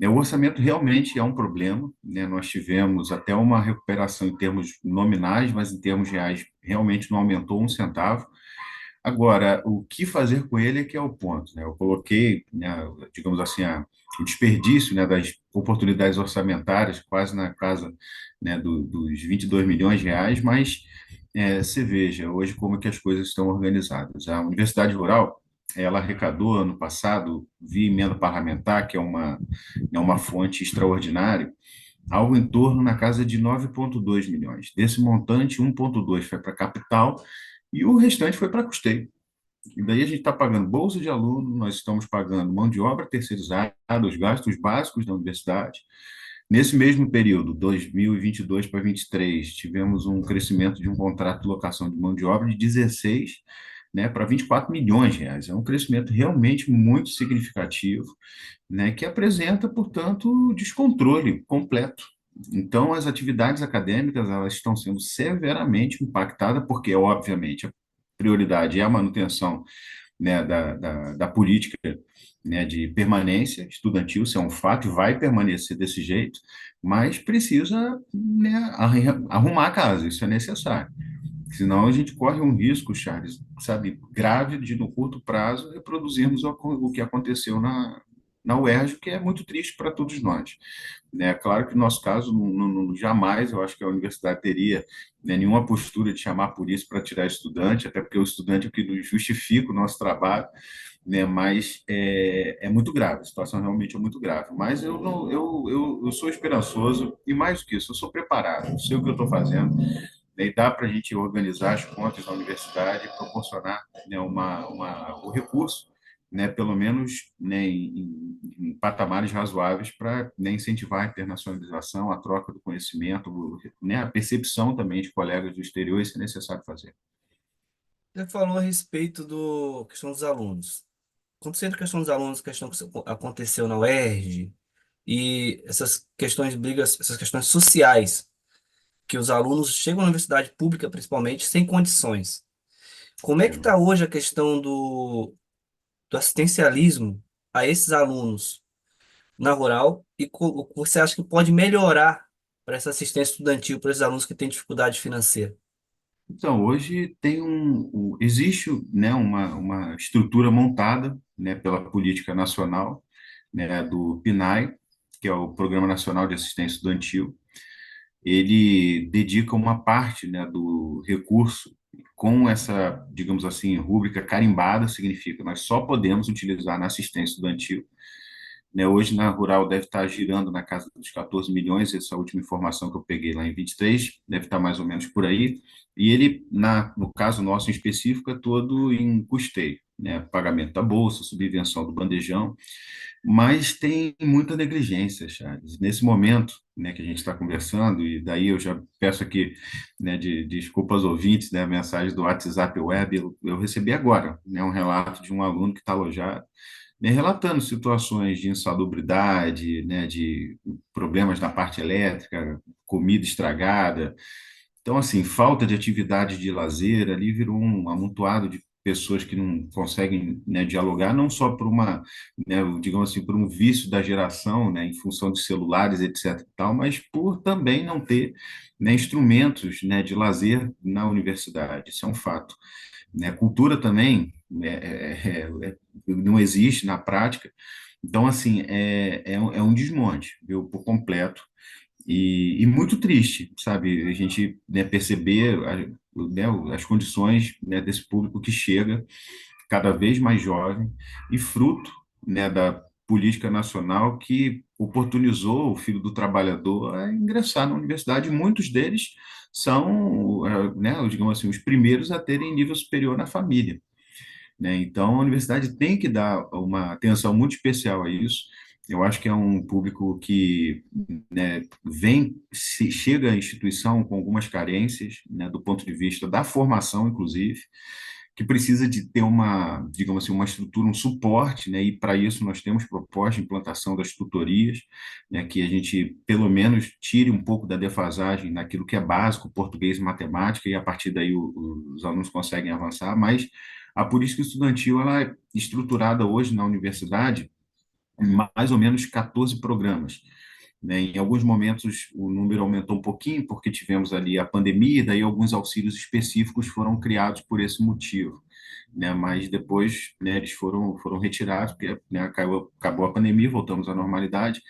O orçamento realmente é um problema, né? Nós tivemos até uma recuperação em termos nominais, mas em termos reais realmente não aumentou um centavo. Agora, o que fazer com ele é que é o ponto, né? Eu coloquei, né, digamos assim, o desperdício, né, das oportunidades orçamentárias quase na casa, né, dos 22 milhões de reais, mas você veja hoje como é que as coisas estão organizadas. A Universidade Rural, ela arrecadou ano passado, via emenda parlamentar, que é uma fonte extraordinária, algo em torno na casa de 9,2 milhões. Desse montante, 1,2 foi para capital e o restante foi para custeio. E daí a gente está pagando bolsa de aluno, nós estamos pagando mão de obra terceirizada, os gastos básicos da universidade. Nesse mesmo período, 2022 para 2023, tivemos um crescimento de um contrato de locação de mão de obra de 16, né, para 24 milhões de reais. É um crescimento realmente muito significativo, né, que apresenta, portanto, descontrole completo. Então, as atividades acadêmicas elas estão sendo severamente impactadas, porque, obviamente, a prioridade é a manutenção, né, da política, né, de permanência estudantil, isso é um fato, e vai permanecer desse jeito, mas precisa, né, arrumar a casa, isso é necessário. Senão a gente corre um risco, Charles, sabe, grave de, no curto prazo, reproduzirmos o que aconteceu na UERJ, que é muito triste para todos nós. É claro que no nosso caso, jamais eu acho que a universidade teria, né, nenhuma postura de chamar por isso para tirar estudante, até porque o estudante é o que justifica o nosso trabalho, né? Mas é muito grave, a situação realmente é muito grave. Mas eu não, eu sou esperançoso e mais do que isso, eu sou preparado, eu sei o que eu estou fazendo, né? E dá para a gente organizar as contas da universidade e proporcionar, né, o recurso, né, pelo menos, né, em patamares razoáveis para, né, incentivar a internacionalização, a troca do conhecimento, né, a percepção também de colegas do exterior, isso é necessário fazer. Você falou a respeito do questão dos alunos. Quando você entra a questão dos alunos, questão que aconteceu na UERJ, e essas questões, brigas, essas questões sociais, que os alunos chegam na universidade pública, principalmente, sem condições. Como é que está hoje a questão do assistencialismo a esses alunos na rural e o que você acha que pode melhorar para essa assistência estudantil para esses alunos que têm dificuldade financeira? Então, hoje existe, né, uma estrutura montada, né, pela política nacional, né, do PNAE, que é o Programa Nacional de Assistência Estudantil. Ele dedica uma parte, né, do recurso com essa, digamos assim, rúbrica carimbada, significa nós só podemos utilizar na assistência estudantil, né? Hoje, na rural, deve estar girando na casa dos 14 milhões, essa é a última informação que eu peguei lá em 23, deve estar mais ou menos por aí. E ele, no caso nosso em específico, é todo em custeio, né? Pagamento da bolsa, subvenção do bandejão, mas tem muita negligência, Charles. Nesse momento, né, que a gente está conversando, e daí eu já peço aqui, né, desculpa aos ouvintes, né, a mensagem do WhatsApp Web, eu recebi agora, né, um relato de um aluno que está alojado, né, relatando situações de insalubridade, né, de problemas na parte elétrica, comida estragada. Então, assim, falta de atividade de lazer ali virou um amontoado de pessoas que não conseguem, né, dialogar, não só por uma, né, digamos assim, por um vício da geração, né, em função de celulares, etc. e tal, mas por também não ter, né, instrumentos, né, de lazer na universidade. Isso é um fato, né? Cultura também não existe na prática. Então, assim, é um desmonte, viu, por completo. E muito triste, sabe? A gente, né, perceber né, as condições, né, desse público que chega cada vez mais jovem e fruto, né, da política nacional que oportunizou o filho do trabalhador a ingressar na universidade. Muitos deles são, né, digamos assim, os primeiros a terem nível superior na família, né? Então, a universidade tem que dar uma atenção muito especial a isso. Eu acho que é um público que, né, chega à instituição com algumas carências, né, do ponto de vista da formação, inclusive, que precisa de ter uma, digamos assim, uma estrutura, um suporte, né, e para isso nós temos proposta de implantação das tutorias, né, que a gente, pelo menos, tire um pouco da defasagem naquilo que é básico, português e matemática, e a partir daí os alunos conseguem avançar, mas a política estudantil ela é estruturada hoje na universidade em mais ou menos 14 programas, né? Em alguns momentos o número aumentou um pouquinho porque tivemos ali a pandemia, e daí alguns auxílios específicos foram criados por esse motivo, né? Mas depois, né, eles foram retirados porque, né, acabou a pandemia, voltamos à normalidade,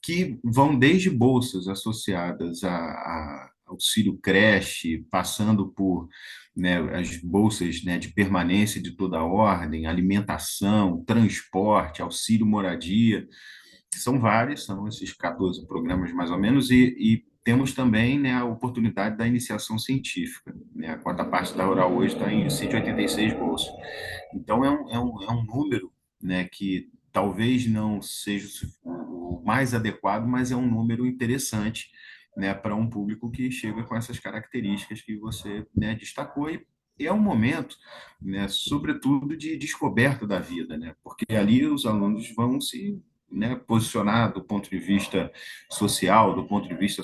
que vão desde bolsas associadas a auxílio creche, passando por, né, as bolsas, né, de permanência de toda a ordem, alimentação, transporte, auxílio moradia, são vários, são esses 14 programas mais ou menos, e temos também, né, a oportunidade da iniciação científica, né, a quarta parte da Rural hoje está em 186 bolsas. Então, é um número, né, que talvez não seja o mais adequado, mas é um número interessante, né, para um público que chega com essas características que você, né, destacou. E é um momento, né, sobretudo de descoberta da vida, né, porque ali os alunos vão se, né, posicionar do ponto de vista social, do ponto de vista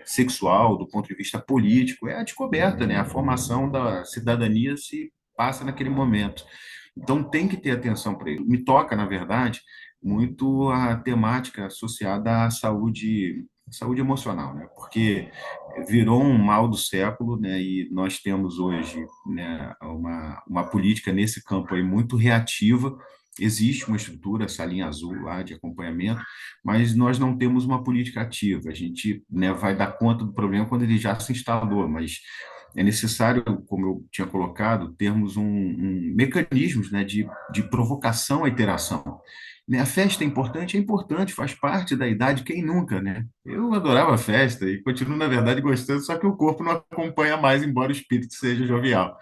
sexual, do ponto de vista político, é a descoberta, né, a formação da cidadania se passa naquele momento. Então, tem que ter atenção para ele. Me toca, na verdade, muito a temática associada à saúde emocional, né? Porque virou um mal do século, né? E nós temos hoje, né, uma política nesse campo aí muito reativa. Existe uma estrutura, essa linha azul lá de acompanhamento, mas nós não temos uma política ativa. A gente, né, vai dar conta do problema quando ele já se instalou, mas é necessário, como eu tinha colocado, termos mecanismos, né, de provocação à interação. Né, a festa é importante, faz parte da idade, quem nunca, né? Eu adorava a festa e continuo, na verdade, gostando, só que o corpo não acompanha mais, embora o espírito seja jovial.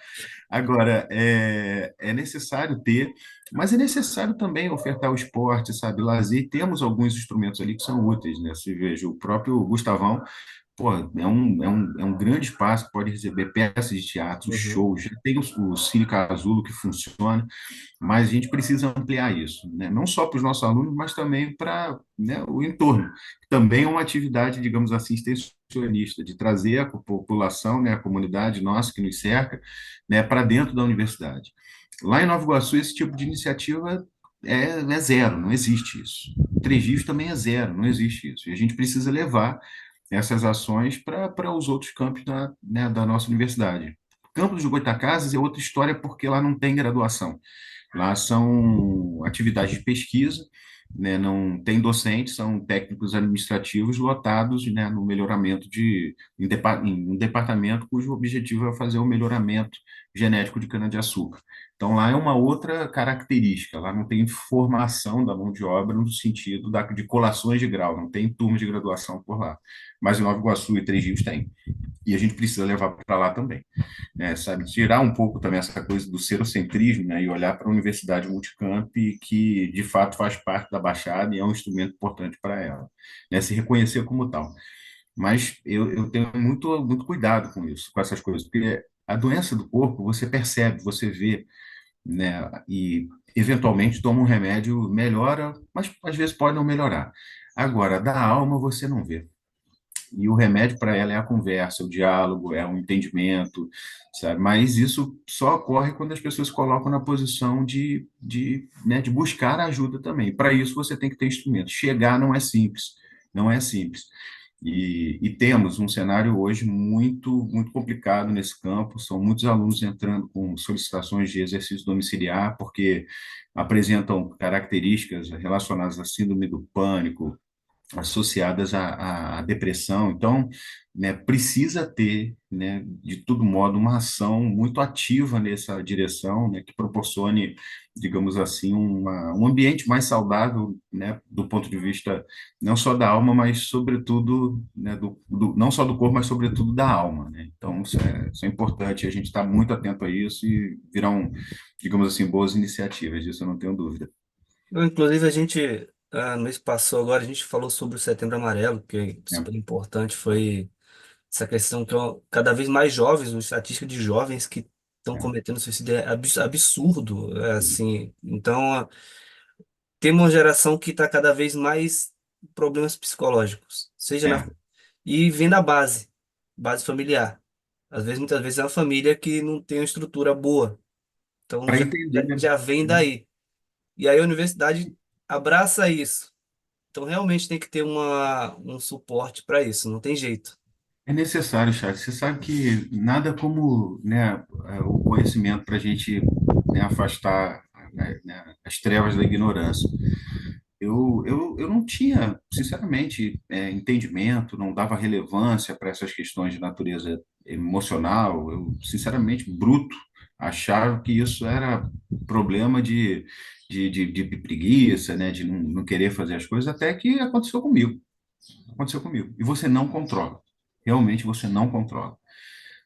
Agora, é necessário ter, mas é necessário também ofertar o esporte, sabe, lazer. Temos alguns instrumentos ali que são úteis, né? Se veja, o próprio Gustavão, pô, é um grande espaço, pode receber peças de teatro, Uhum, shows, já tem o Cine Casulo que funciona, mas a gente precisa ampliar isso, né? Não só para os nossos alunos, mas também para, né, o entorno. Também é uma atividade, digamos assim, extensionista, de trazer a população, né, a comunidade nossa que nos cerca, né, para dentro da universidade. Lá em Nova Iguaçu, esse tipo de iniciativa é zero, não existe isso. Em Três Rios também é zero, não existe isso. E a gente precisa levar essas ações para os outros campos da nossa universidade. O campus de Goitacazes é outra história porque lá não tem graduação. Lá são atividades de pesquisa, né, não tem docentes, são técnicos administrativos lotados, né, no melhoramento em um departamento cujo objetivo é fazer o melhoramento genético de cana-de-açúcar. Então, lá é uma outra característica, lá não tem formação da mão de obra no sentido de colações de grau, não tem turma de graduação por lá. Mas em Nova Iguaçu e Três Rios tem. E a gente precisa levar para lá também, né, sabe? Tirar um pouco também essa coisa do serocentrismo, né, e olhar para a universidade multicamp que, de fato, faz parte da Baixada e é um instrumento importante para ela, né, se reconhecer como tal. Mas eu tenho muito cuidado com isso, com essas coisas, porque a doença do corpo você percebe, você vê, né, e eventualmente toma um remédio, melhora, mas às vezes pode não melhorar. Agora, da alma você não vê. E o remédio para ela é a conversa, o diálogo, é o entendimento, sabe? Mas isso só ocorre quando as pessoas se colocam na posição de buscar ajuda também. Para isso, você tem que ter instrumentos. Chegar não é simples, não é simples. E temos um cenário hoje muito complicado nesse campo. São muitos alunos entrando com solicitações de exercício domiciliar, porque apresentam características relacionadas à síndrome do pânico, associadas à depressão. Então, né, precisa ter, né, de todo modo, uma ação muito ativa nessa direção, né, que proporcione, digamos assim, um ambiente mais saudável, né, do ponto de vista não só da alma, mas sobretudo, né, não só do corpo, mas sobretudo da alma, né? Então, isso é importante, a gente está muito atento a isso e virão, digamos assim, boas iniciativas, disso eu não tenho dúvida. inclusive, a gente, no mês passou agora, a gente falou sobre o Setembro Amarelo, que é Né? super importante, foi essa questão que cada vez mais jovens, uma estatística de jovens que estão É, cometendo suicídio é absurdo, assim. Então, tem uma geração que está cada vez mais com problemas psicológicos, seja é, na... E vem da base familiar. Às vezes, muitas vezes é uma família que não tem uma estrutura boa, então para já, entender, já, né? já vem daí. E aí a universidade abraça isso. Então, realmente tem que ter um suporte para isso, não tem jeito. É necessário, Charles. Você sabe que nada como, né, o conhecimento para a gente, né, afastar, né, as trevas da ignorância. Eu não tinha, sinceramente, entendimento, não dava relevância para essas questões de natureza emocional. Eu, sinceramente, bruto, achava que isso era problema de preguiça, né, de não querer fazer as coisas, até que aconteceu comigo. Aconteceu comigo. E você não controla. Realmente você não controla.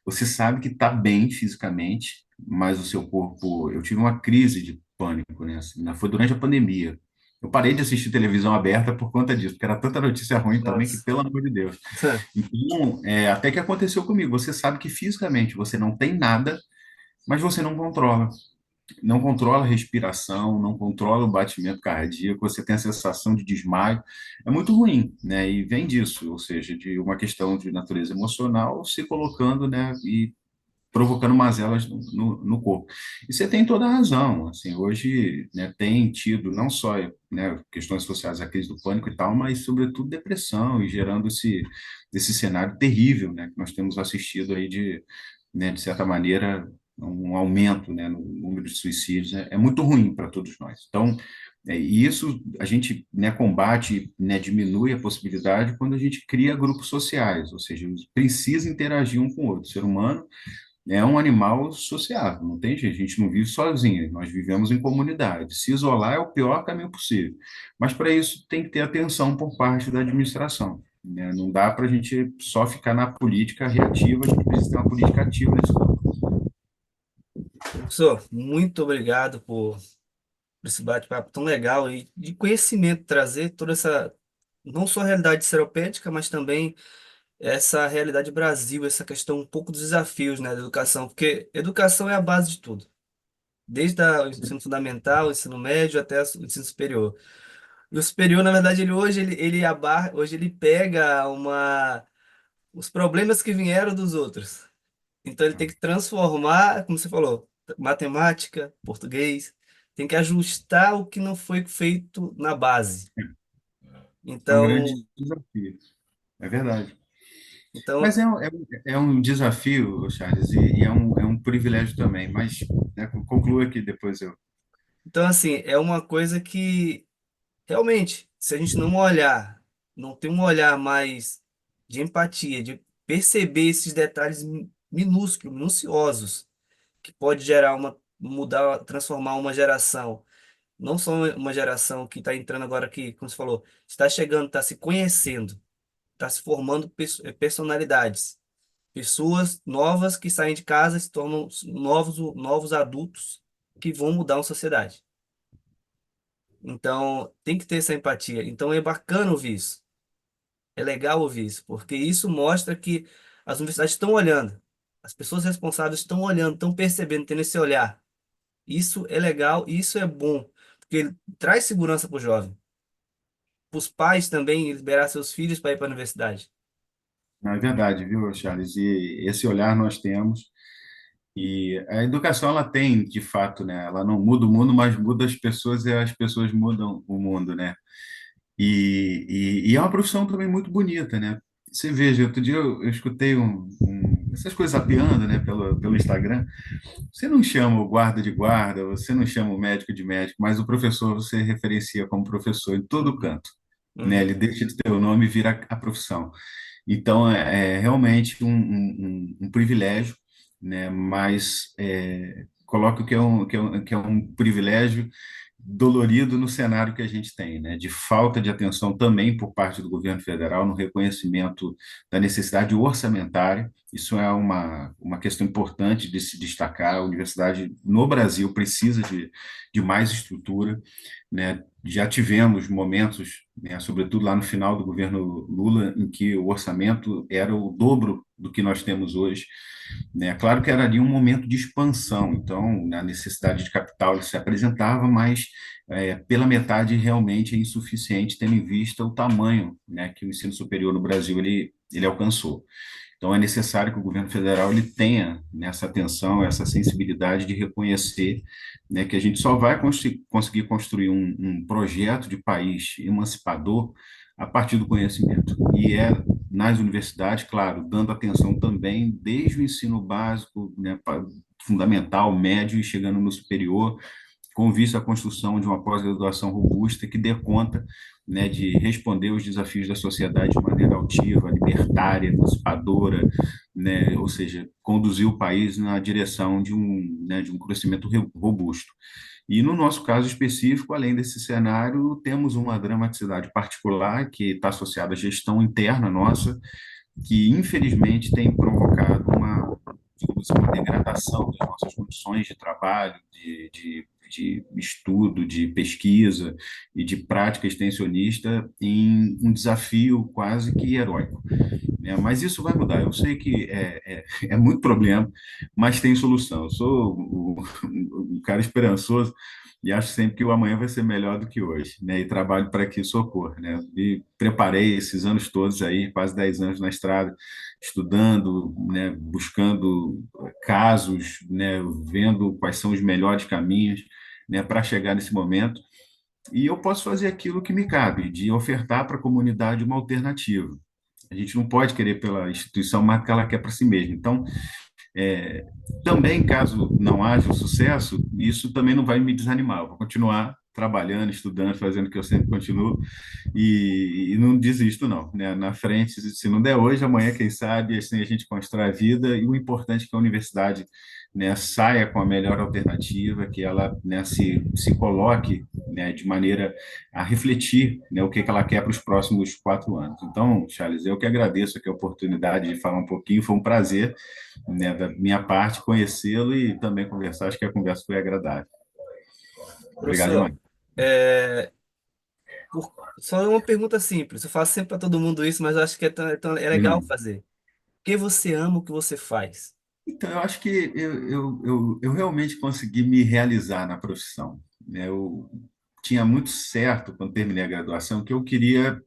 Você sabe que está bem fisicamente, mas o seu corpo. Eu tive uma crise de pânico, né? Assim, foi durante a pandemia. Eu parei de assistir televisão aberta por conta disso, porque era tanta notícia ruim também que, Nossa. pelo amor de Deus. Então, até que aconteceu comigo. Você sabe que fisicamente você não tem nada, mas você não controla a respiração, não controla o batimento cardíaco, você tem a sensação de desmaio. É muito ruim, né? E vem disso, ou seja, de uma questão de natureza emocional se colocando, né? E provocando mazelas no corpo. E você tem toda a razão, assim, hoje, né, tem tido não só, né, questões associadas à crise do pânico e tal, mas sobretudo depressão e gerando esse cenário terrível, né, que nós temos assistido aí né, de certa maneira, um aumento, né, no número de suicídios. É muito ruim para todos nós. Então, E isso a gente, né, combate, né, diminui a possibilidade quando a gente cria grupos sociais, ou seja, precisa interagir um com o outro. O ser humano é um animal sociável, não tem jeito, a gente não vive sozinho, nós vivemos em comunidade. Se isolar é o pior caminho possível. Mas para isso tem que ter atenção por parte da administração, né? Não dá para a gente só ficar na política reativa, a gente precisa ter uma política ativa nesse campo. Professor, muito obrigado por esse bate-papo tão legal e de conhecimento, trazer toda essa, não só a realidade seropédica, mas também essa realidade Brasil, essa questão um pouco dos desafios, né, da educação, porque educação é a base de tudo, desde o ensino fundamental, o ensino médio até o ensino superior. E o superior, na verdade, hoje ele pega os problemas que vieram dos outros. Então ele tem que transformar, como você falou, matemática, português, tem que ajustar o que não foi feito na base. É um Então, grande desafio, é verdade. então, Mas é um desafio, Charles, e é um privilégio também. Mas, né, conclua aqui, depois eu. então assim, é uma coisa que realmente, se a gente não olhar, não ter um olhar mais de empatia, de perceber esses detalhes minúsculos, minuciosos, que pode gerar mudar, transformar uma geração, não só uma geração que está entrando agora aqui, como você falou, está chegando, está se conhecendo, está se formando personalidades, pessoas novas que saem de casa e se tornam novos adultos que vão mudar uma sociedade. Então, tem que ter essa empatia. Então, é bacana ouvir isso. É legal ouvir isso, porque isso mostra que as universidades estão olhando, as pessoas responsáveis estão olhando, estão percebendo, tendo esse olhar. Isso é legal, isso é bom, porque ele traz segurança para o jovem, para os pais também liberar seus filhos para ir para a universidade. Não, é verdade, viu, Charles? E esse olhar nós temos. E a educação, ela tem, de fato, né? Ela não muda o mundo, mas muda as pessoas e as pessoas mudam o mundo, né? E é uma profissão também muito bonita, né? Você veja, outro dia eu escutei essas coisas zapeando, né, pelo Instagram. Você não chama o guarda de guarda, você não chama o médico de médico, mas o professor você referencia como professor em todo Uhum, canto, né? Ele uhum. deixa de ter o nome e vira a profissão. Então, é realmente um privilégio, né? Mas coloco que é um privilégio dolorido no cenário que a gente tem, né? De falta de atenção também por parte do governo federal no reconhecimento da necessidade orçamentária. Isso é uma questão importante de se destacar. A universidade no Brasil precisa de mais estrutura, né? Já tivemos momentos, né, sobretudo lá no final do governo Lula, em que o orçamento era o dobro do que nós temos hoje, né? Claro que era ali um momento de expansão, então a necessidade de capital se apresentava, mas pela metade realmente é insuficiente, tendo em vista o tamanho, né, que o ensino superior no Brasil ele alcançou. Então, é necessário que o governo federal ele tenha nessa atenção, essa sensibilidade de reconhecer, né, que a gente só vai conseguir construir um projeto de país emancipador a partir do conhecimento. E é nas universidades, claro, dando atenção também desde o ensino básico, né, fundamental, médio e chegando no superior, com vista à construção de uma pós-graduação robusta que dê conta, né, de responder os desafios da sociedade de maneira altiva, libertária, emancipadora, né, ou seja, conduzir o país na direção né, de um crescimento robusto. E no nosso caso específico, além desse cenário, temos uma dramaticidade particular que está associada à gestão interna nossa, que infelizmente tem provocado digamos, uma degradação das nossas condições de trabalho, de estudo, de pesquisa e de prática extensionista em um desafio quase que heróico, né? Mas isso vai mudar. Eu sei que é muito problema, mas tem solução. Eu sou um cara esperançoso e acho sempre que o amanhã vai ser melhor do que hoje, né? E trabalho para que isso ocorra, né? E preparei esses anos todos aí, quase 10 anos na estrada, estudando, né? Buscando casos, né? Vendo quais são os melhores caminhos, né? Para chegar nesse momento. E eu posso fazer aquilo que me cabe, de ofertar para a comunidade uma alternativa. A gente não pode querer pela instituição mais do que ela quer para si mesma. Então, é, também, caso não haja o sucesso, isso também não vai me desanimar. Eu vou continuar, trabalhando, estudando, fazendo o que eu sempre continuo e não desisto, não, né? Na frente, se não der hoje, amanhã, quem sabe, assim a gente constrói a vida e o importante é que a universidade, né, saia com a melhor alternativa, que ela, né, se coloque, né, de maneira a refletir, né, o que ela quer para os próximos 4 anos. Então, Charles, eu que agradeço aqui a oportunidade de falar um pouquinho, foi um prazer, né, da minha parte conhecê-lo e também conversar, acho que a conversa foi agradável. Obrigado demais. Professor, só uma pergunta simples. Eu faço sempre para todo mundo isso, mas eu acho que é legal Hum. fazer. Por que você ama o que você faz? Então, eu acho que eu realmente consegui me realizar na profissão, né? Eu tinha muito certo, quando terminei a graduação, que eu queria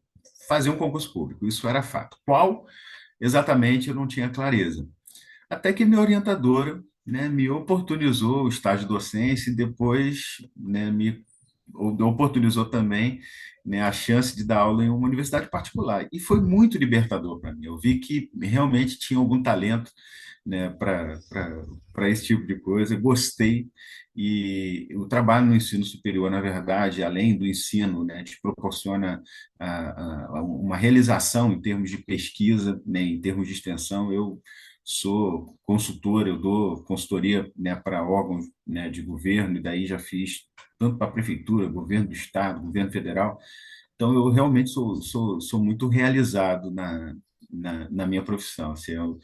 fazer um concurso público, isso era fato. Qual exatamente eu não tinha clareza. Até que minha orientadora, né, me oportunizou o estágio de docência e depois, né, me oportunizou também, né, a chance de dar aula em uma universidade particular. E foi muito libertador para mim. Eu vi que realmente tinha algum talento, né, para esse tipo de coisa. Gostei. E o trabalho no ensino superior, na verdade, além do ensino, né, te proporciona uma realização em termos de pesquisa, né, em termos de extensão. Eu sou consultor, eu dou consultoria, né, para órgãos, né, de governo, e daí já fiz tanto para a prefeitura, governo do estado, governo federal. Então, eu realmente sou muito realizado na minha profissão. Assim, eu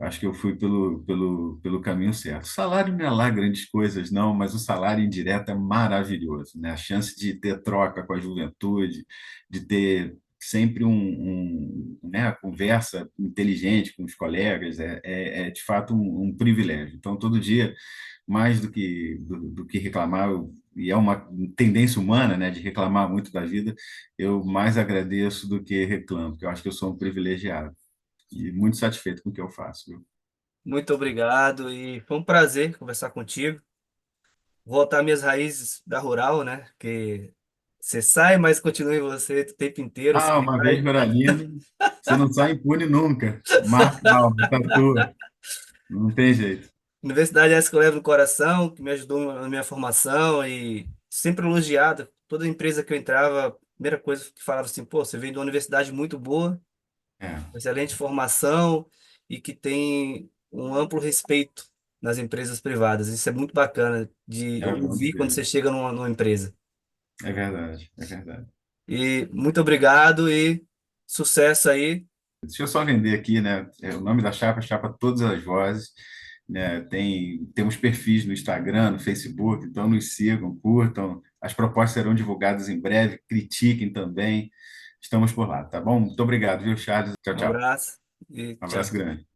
acho que eu fui pelo caminho certo. O salário não é lá grandes coisas, não, mas o salário indireto é maravilhoso, né? A chance de ter troca com a juventude, de ter sempre né, conversa inteligente com os colegas, é de fato um privilégio. Então, todo dia, mais do que reclamar, e é uma tendência humana, né, de reclamar muito da vida, eu mais agradeço do que reclamo, porque eu acho que eu sou um privilegiado e muito satisfeito com o que eu faço, viu? Muito obrigado e foi um prazer conversar contigo. Voltar às minhas raízes da rural, né? Que você sai, mas continua em você o tempo inteiro. Você Ah, uma vez sai. Coralina, você não sai impune nunca. Marca a alma, tatua, não tem jeito. Universidade é essa que eu levo no coração, que me ajudou na minha formação e sempre elogiado. Toda empresa que eu entrava, a primeira coisa que falava assim, pô, você veio de uma universidade muito boa, É, excelente formação e que tem um amplo respeito nas empresas privadas. Isso é muito bacana de é bom de ouvir quando você ver. chega numa empresa. É verdade, é verdade. E muito obrigado e sucesso aí. Deixa eu só vender aqui, né? O nome da chapa é Chapa Todas as Vozes, né? Temos perfis no Instagram, no Facebook, então nos sigam, curtam. As propostas serão divulgadas em breve, critiquem também. Estamos por lá, tá bom? Muito obrigado, viu, Charles? Tchau, Um tchau. abraço e Um tchau. abraço grande.